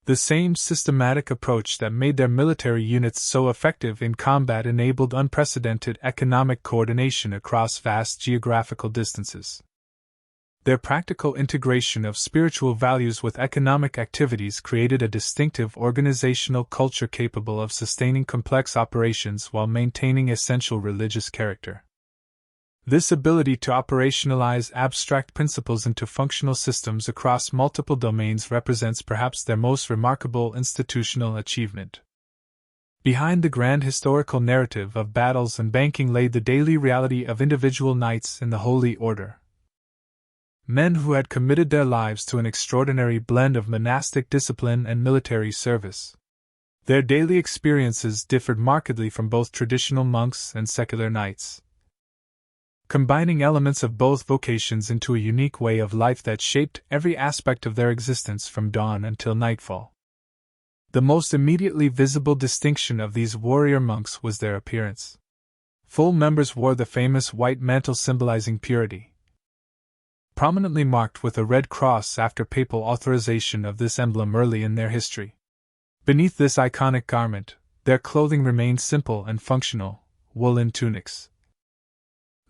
The same systematic approach that made their military units so effective in combat enabled unprecedented economic coordination across vast geographical distances. Their practical integration of spiritual values with economic activities created a distinctive organizational culture capable of sustaining complex operations while maintaining essential religious character. This ability to operationalize abstract principles into functional systems across multiple domains represents perhaps their most remarkable institutional achievement. Behind the grand historical narrative of battles and banking lay the daily reality of individual knights in the Holy Order. Men who had committed their lives to an extraordinary blend of monastic discipline and military service. Their daily experiences differed markedly from both traditional monks and secular knights, combining elements of both vocations into a unique way of life that shaped every aspect of their existence from dawn until nightfall. The most immediately visible distinction of these warrior monks was their appearance. Full members wore the famous white mantle symbolizing purity, prominently marked with a red cross after papal authorization of this emblem early in their history. Beneath this iconic garment, their clothing remained simple and functional: woolen tunics,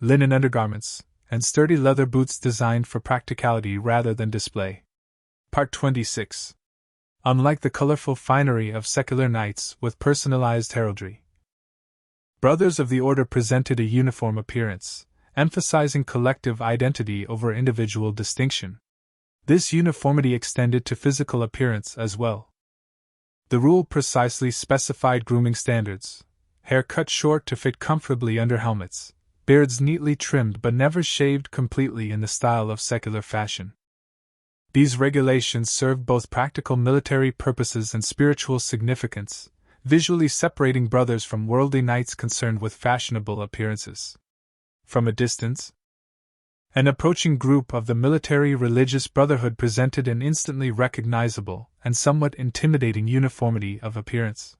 linen undergarments, and sturdy leather boots designed for practicality rather than display. Part 26. Unlike the colorful finery of secular knights with personalized heraldry, Brothers of the Order presented a uniform appearance, emphasizing collective identity over individual distinction. This uniformity extended to physical appearance as well. The rule precisely specified grooming standards: hair cut short to fit comfortably under helmets, beards neatly trimmed but never shaved completely in the style of secular fashion. These regulations served both practical military purposes and spiritual significance, visually separating brothers from worldly knights concerned with fashionable appearances. From a distance, an approaching group of the military religious brotherhood presented an instantly recognizable and somewhat intimidating uniformity of appearance.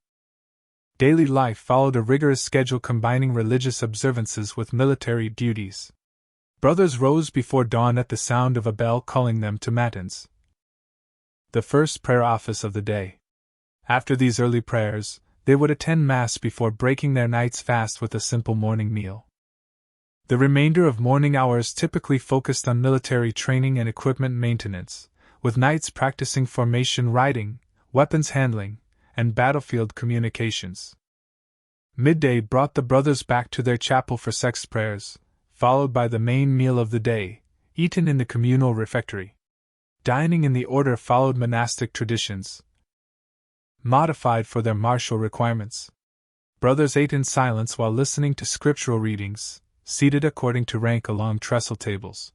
Daily life followed a rigorous schedule combining religious observances with military duties. Brothers rose before dawn at the sound of a bell calling them to matins, the first prayer office of the day. After these early prayers, they would attend Mass before breaking their night's fast with a simple morning meal. The remainder of morning hours typically focused on military training and equipment maintenance, with knights practicing formation riding, weapons handling, and battlefield communications. Midday brought the brothers back to their chapel for sext prayers, followed by the main meal of the day, eaten in the communal refectory. Dining in the order followed monastic traditions, modified for their martial requirements. Brothers ate in silence while listening to scriptural readings, seated according to rank along trestle tables.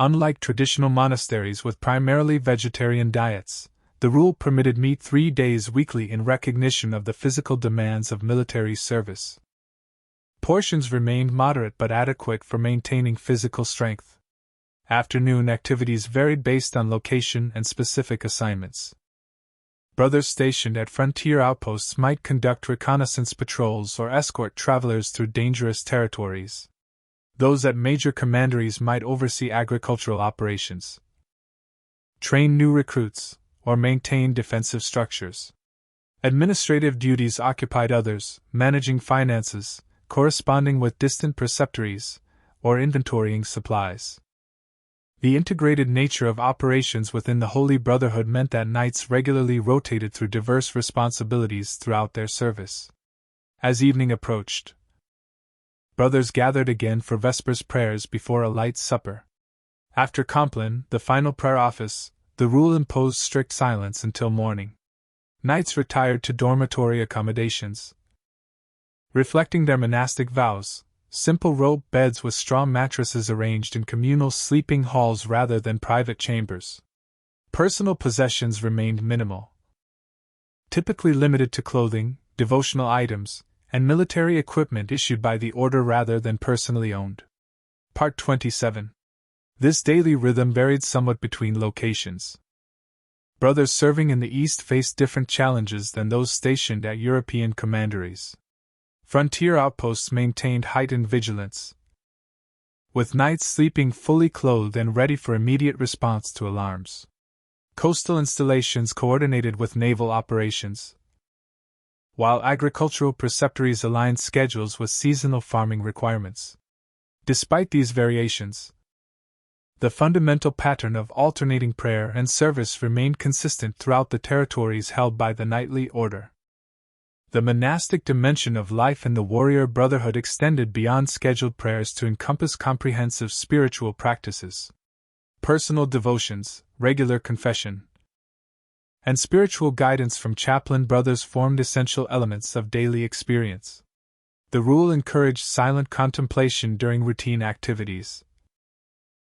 Unlike traditional monasteries with primarily vegetarian diets, the rule permitted meat 3 days weekly in recognition of the physical demands of military service. Portions remained moderate but adequate for maintaining physical strength. Afternoon activities varied based on location and specific assignments. Brothers stationed at frontier outposts might conduct reconnaissance patrols or escort travelers through dangerous territories. Those at major commanderies might oversee agricultural operations, train new recruits, or maintain defensive structures. Administrative duties occupied others, managing finances, corresponding with distant preceptories, or inventorying supplies. The integrated nature of operations within the Holy Brotherhood meant that knights regularly rotated through diverse responsibilities throughout their service. As evening approached, brothers gathered again for Vespers prayers before a light supper. After Compline, the final prayer office, the rule imposed strict silence until morning. Knights retired to dormitory accommodations, reflecting their monastic vows. Simple rope beds with straw mattresses arranged in communal sleeping halls rather than private chambers. Personal possessions remained minimal. typically limited to clothing, devotional items, and military equipment issued by the order rather than personally owned. Part 27. This daily rhythm varied somewhat between locations. Brothers serving in the East faced different challenges than those stationed at European commanderies. Frontier outposts maintained heightened vigilance, with knights sleeping fully clothed and ready for immediate response to alarms. Coastal installations coordinated with naval operations, while agricultural preceptories aligned schedules with seasonal farming requirements. Despite these variations, the fundamental pattern of alternating prayer and service remained consistent throughout the territories held by the knightly order. The monastic dimension of life in the warrior brotherhood extended beyond scheduled prayers to encompass comprehensive spiritual practices. Personal devotions, regular confession, and spiritual guidance from chaplain brothers formed essential elements of daily experience. The rule encouraged silent contemplation during routine activities,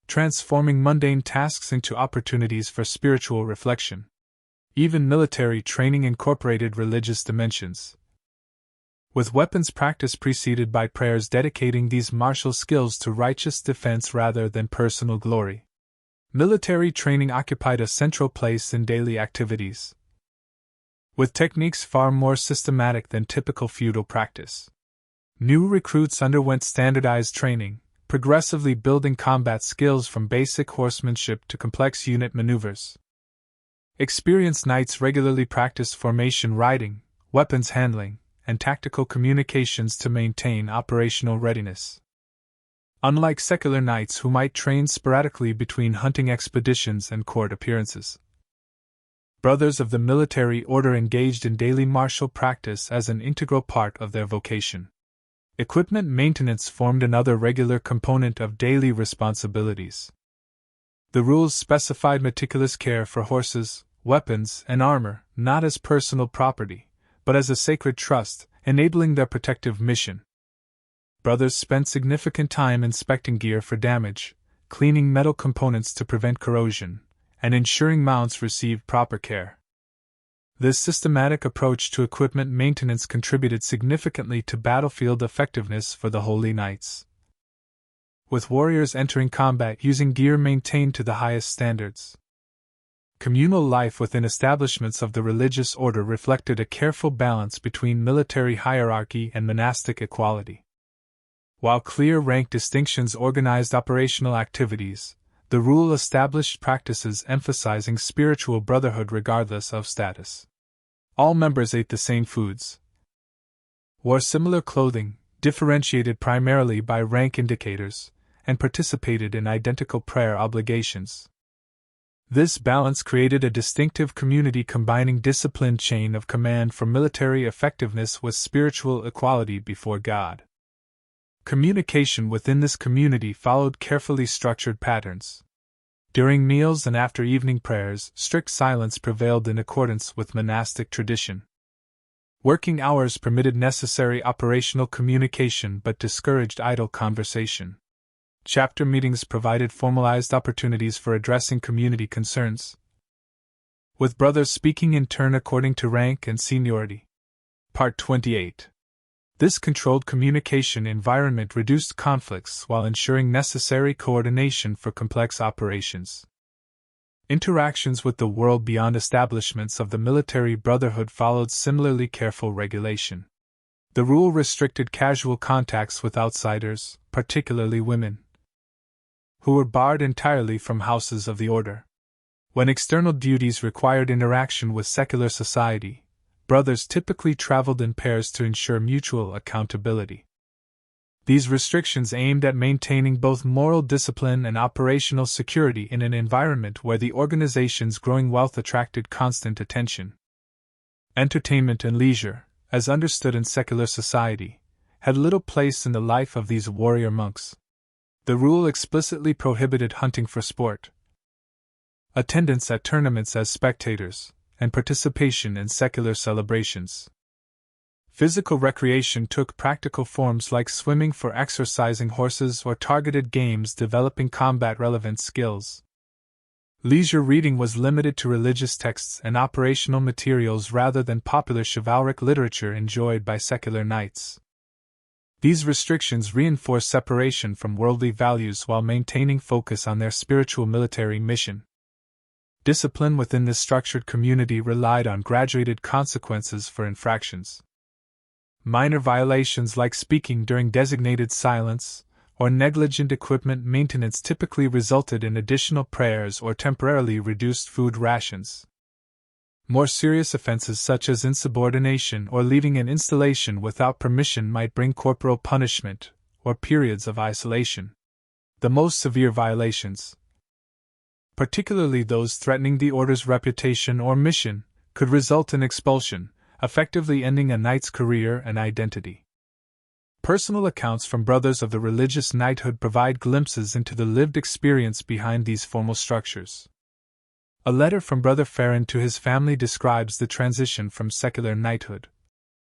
transforming mundane tasks into opportunities for spiritual reflection. Even military training incorporated religious dimensions, with weapons practice preceded by prayers dedicating these martial skills to righteous defense rather than personal glory. Military training occupied a central place in daily activities, with techniques far more systematic than typical feudal practice. New recruits underwent standardized training, progressively building combat skills from basic horsemanship to complex unit maneuvers. Experienced knights regularly practiced formation riding, weapons handling, and tactical communications to maintain operational readiness. Unlike secular knights who might train sporadically between hunting expeditions and court appearances, brothers of the military order engaged in daily martial practice as an integral part of their vocation. Equipment maintenance formed another regular component of daily responsibilities. The rules specified meticulous care for horses, weapons, and armor, not as personal property, but as a sacred trust, enabling their protective mission. Brothers spent significant time inspecting gear for damage, cleaning metal components to prevent corrosion, and ensuring mounts received proper care. This systematic approach to equipment maintenance contributed significantly to battlefield effectiveness for the Holy Knights, with warriors entering combat using gear maintained to the highest standards. Communal life within establishments of the religious order reflected a careful balance between military hierarchy and monastic equality. While clear rank distinctions organized operational activities, the rule established practices emphasizing spiritual brotherhood regardless of status. All members ate the same foods, wore similar clothing, differentiated primarily by rank indicators, and participated in identical prayer obligations. This balance created a distinctive community combining disciplined chain of command for military effectiveness with spiritual equality before God. Communication within this community followed carefully structured patterns. During meals and after evening prayers, strict silence prevailed in accordance with monastic tradition. Working hours permitted necessary operational communication but discouraged idle conversation. Chapter meetings provided formalized opportunities for addressing community concerns, with brothers speaking in turn according to rank and seniority. Part 28. This controlled communication environment reduced conflicts while ensuring necessary coordination for complex operations. Interactions with the world beyond establishments of the military brotherhood followed similarly careful regulation. The rule restricted casual contacts with outsiders, particularly women, who were barred entirely from houses of the order. When external duties required interaction with secular society, brothers typically traveled in pairs to ensure mutual accountability. These restrictions aimed at maintaining both moral discipline and operational security in an environment where the organization's growing wealth attracted constant attention. Entertainment and leisure, as understood in secular society, had little place in the life of these warrior monks. The rule explicitly prohibited hunting for sport, attendance at tournaments as spectators, and participation in secular celebrations. Physical recreation took practical forms like swimming for exercising horses or targeted games developing combat-relevant skills. Leisure reading was limited to religious texts and operational materials rather than popular chivalric literature enjoyed by secular knights. These restrictions reinforced separation from worldly values while maintaining focus on their spiritual military mission. Discipline within this structured community relied on graduated consequences for infractions. Minor violations like speaking during designated silence or negligent equipment maintenance typically resulted in additional prayers or temporarily reduced food rations. More serious offenses such as insubordination or leaving an installation without permission might bring corporal punishment or periods of isolation. The most severe violations, particularly those threatening the order's reputation or mission, could result in expulsion, effectively ending a knight's career and identity. Personal accounts from brothers of the religious knighthood provide glimpses into the lived experience behind these formal structures. A letter from Brother Farron to his family describes the transition from secular knighthood.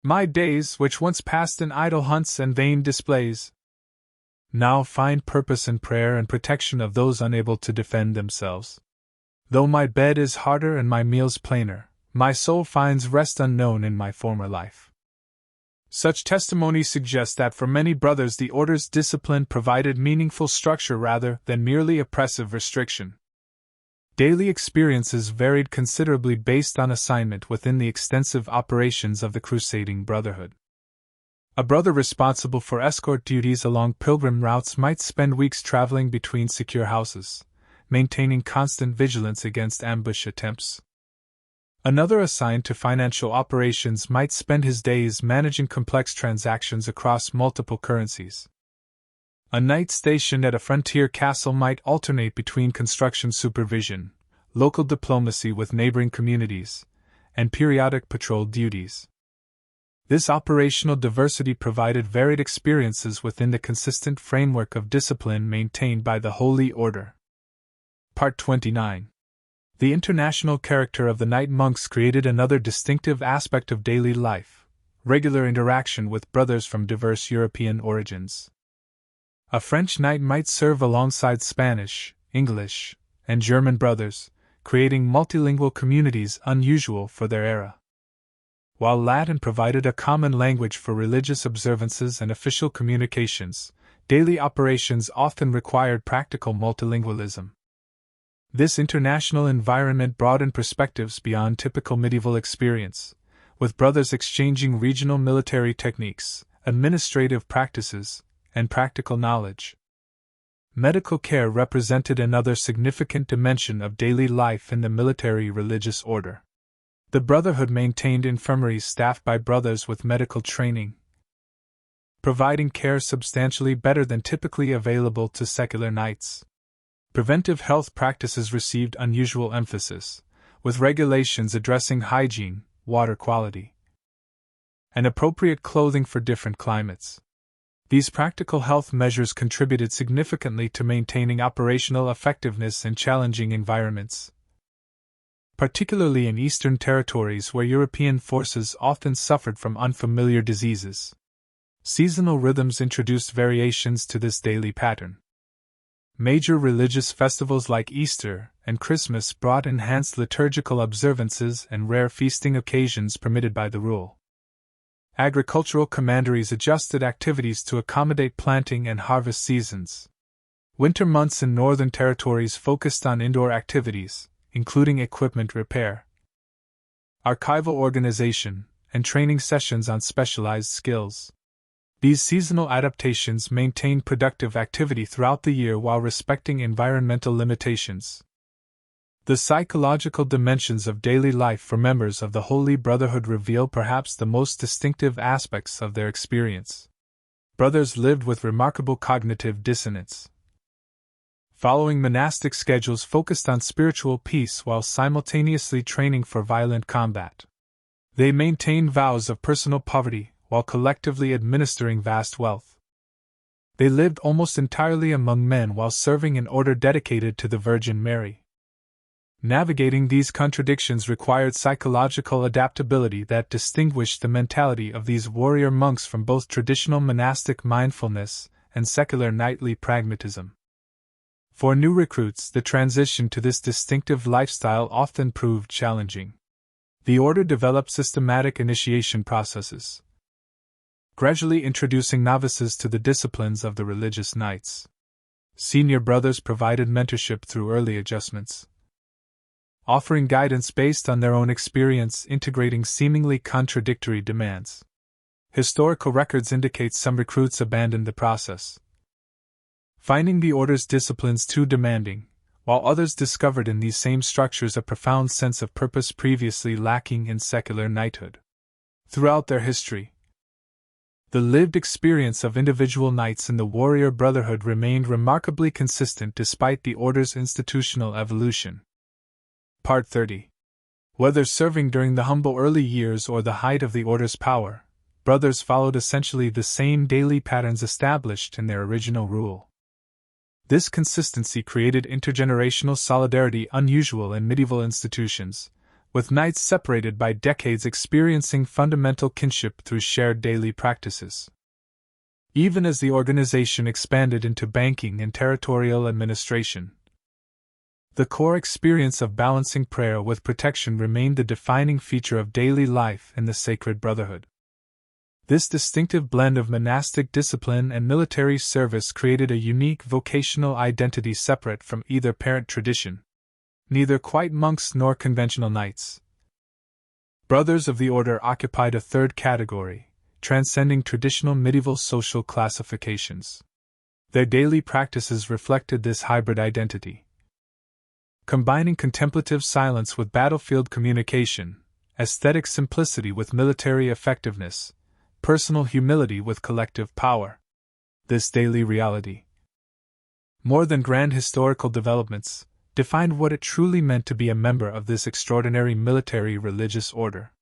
"My days, which once passed in idle hunts and vain displays, now find purpose in prayer and protection of those unable to defend themselves. Though my bed is harder and my meals plainer, my soul finds rest unknown in my former life." Such testimony suggests that for many brothers the order's discipline provided meaningful structure rather than merely oppressive restriction. Daily experiences varied considerably based on assignment within the extensive operations of the crusading brotherhood. A brother responsible for escort duties along pilgrim routes might spend weeks traveling between secure houses, maintaining constant vigilance against ambush attempts. Another assigned to financial operations might spend his days managing complex transactions across multiple currencies. A knight stationed at a frontier castle might alternate between construction supervision, local diplomacy with neighboring communities, and periodic patrol duties. This operational diversity provided varied experiences within the consistent framework of discipline maintained by the Holy Order. Part 29. The international character of the knight monks created another distinctive aspect of daily life: regular interaction with brothers from diverse European origins. A French knight might serve alongside Spanish, English, and German brothers, creating multilingual communities unusual for their era. While Latin provided a common language for religious observances and official communications, daily operations often required practical multilingualism. This international environment broadened perspectives beyond typical medieval experience, with brothers exchanging regional military techniques, administrative practices, and practical knowledge. Medical care represented another significant dimension of daily life in the military religious order. The brotherhood maintained infirmaries staffed by brothers with medical training, providing care substantially better than typically available to secular knights. Preventive health practices received unusual emphasis, with regulations addressing hygiene, water quality, and appropriate clothing for different climates. These practical health measures contributed significantly to maintaining operational effectiveness in challenging environments, particularly in Eastern territories where European forces often suffered from unfamiliar diseases. Seasonal rhythms introduced variations to this daily pattern. Major religious festivals like Easter and Christmas brought enhanced liturgical observances and rare feasting occasions permitted by the rule. Agricultural commanderies adjusted activities to accommodate planting and harvest seasons. Winter months in northern territories focused on indoor activities, including equipment repair, archival organization, and training sessions on specialized skills. These seasonal adaptations maintained productive activity throughout the year while respecting environmental limitations. The psychological dimensions of daily life for members of the Holy Brotherhood reveal perhaps the most distinctive aspects of their experience. Brothers lived with remarkable cognitive dissonance, following monastic schedules focused on spiritual peace while simultaneously training for violent combat. They maintained vows of personal poverty while collectively administering vast wealth. They lived almost entirely among men while serving an order dedicated to the Virgin Mary. Navigating these contradictions required psychological adaptability that distinguished the mentality of these warrior monks from both traditional monastic mindfulness and secular knightly pragmatism. For new recruits, the transition to this distinctive lifestyle often proved challenging. The order developed systematic initiation processes, gradually introducing novices to the disciplines of the religious knights. Senior brothers provided mentorship through early adjustments, offering guidance based on their own experience, integrating seemingly contradictory demands. Historical records indicate some recruits abandoned the process, finding the order's disciplines too demanding, while others discovered in these same structures a profound sense of purpose previously lacking in secular knighthood. Throughout their history, the lived experience of individual knights in the warrior brotherhood remained remarkably consistent despite the order's institutional evolution. Part 30. Whether serving during the humble early years or the height of the order's power, brothers followed essentially the same daily patterns established in their original rule. This consistency created intergenerational solidarity unusual in medieval institutions, with knights separated by decades experiencing fundamental kinship through shared daily practices. Even as the organization expanded into banking and territorial administration, the core experience of balancing prayer with protection remained the defining feature of daily life in the sacred brotherhood. This distinctive blend of monastic discipline and military service created a unique vocational identity separate from either parent tradition. Neither quite monks nor conventional knights. Brothers of the order occupied a third category, transcending traditional medieval social classifications. Their daily practices reflected this hybrid identity, combining contemplative silence with battlefield communication, aesthetic simplicity with military effectiveness, personal humility with collective power. This daily reality, more than grand historical developments, defined what it truly meant to be a member of this extraordinary military religious order.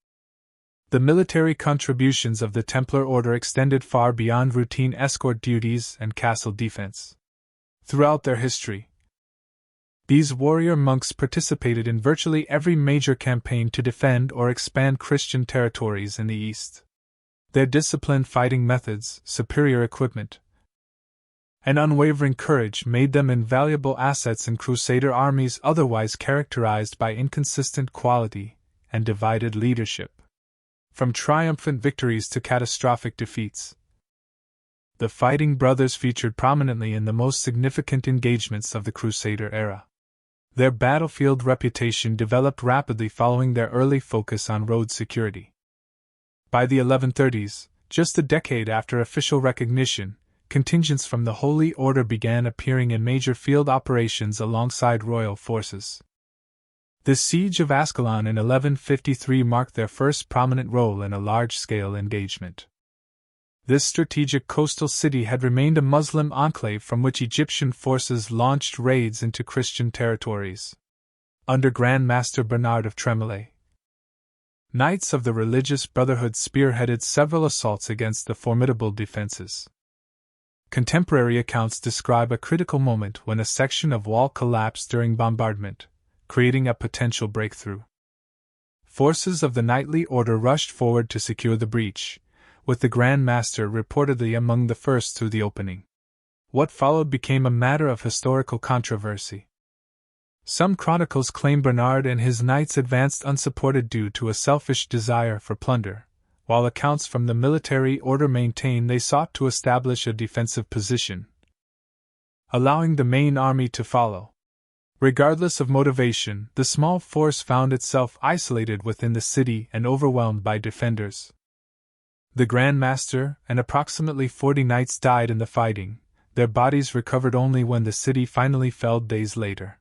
The military contributions of the Templar order extended far beyond routine escort duties and castle defense. Throughout their history, these warrior monks participated in virtually every major campaign to defend or expand Christian territories in the East. Their disciplined fighting methods, superior equipment, and unwavering courage made them invaluable assets in crusader armies otherwise characterized by inconsistent quality and divided leadership. From triumphant victories to catastrophic defeats, the Fighting Brothers featured prominently in the most significant engagements of the Crusader era. Their battlefield reputation developed rapidly following their early focus on road security. By the 1130s, just a decade after official recognition, contingents from the Holy Order began appearing in major field operations alongside royal forces. The siege of Ascalon in 1153 marked their first prominent role in a large-scale engagement. This strategic coastal city had remained a Muslim enclave from which Egyptian forces launched raids into Christian territories. Under Grand Master Bernard of Tremolay, knights of the religious brotherhood spearheaded several assaults against the formidable defenses. Contemporary accounts describe a critical moment when a section of wall collapsed during bombardment, creating a potential breakthrough. Forces of the knightly order rushed forward to secure the breach, with the Grand Master reportedly among the first through the opening. What followed became a matter of historical controversy. Some chronicles claim Bernard and his knights advanced unsupported due to a selfish desire for plunder, while accounts from the military order maintain they sought to establish a defensive position, allowing the main army to follow. Regardless of motivation, the small force found itself isolated within the city and overwhelmed by defenders. The Grand Master and approximately 40 knights died in the fighting, their bodies recovered only when the city finally fell days later.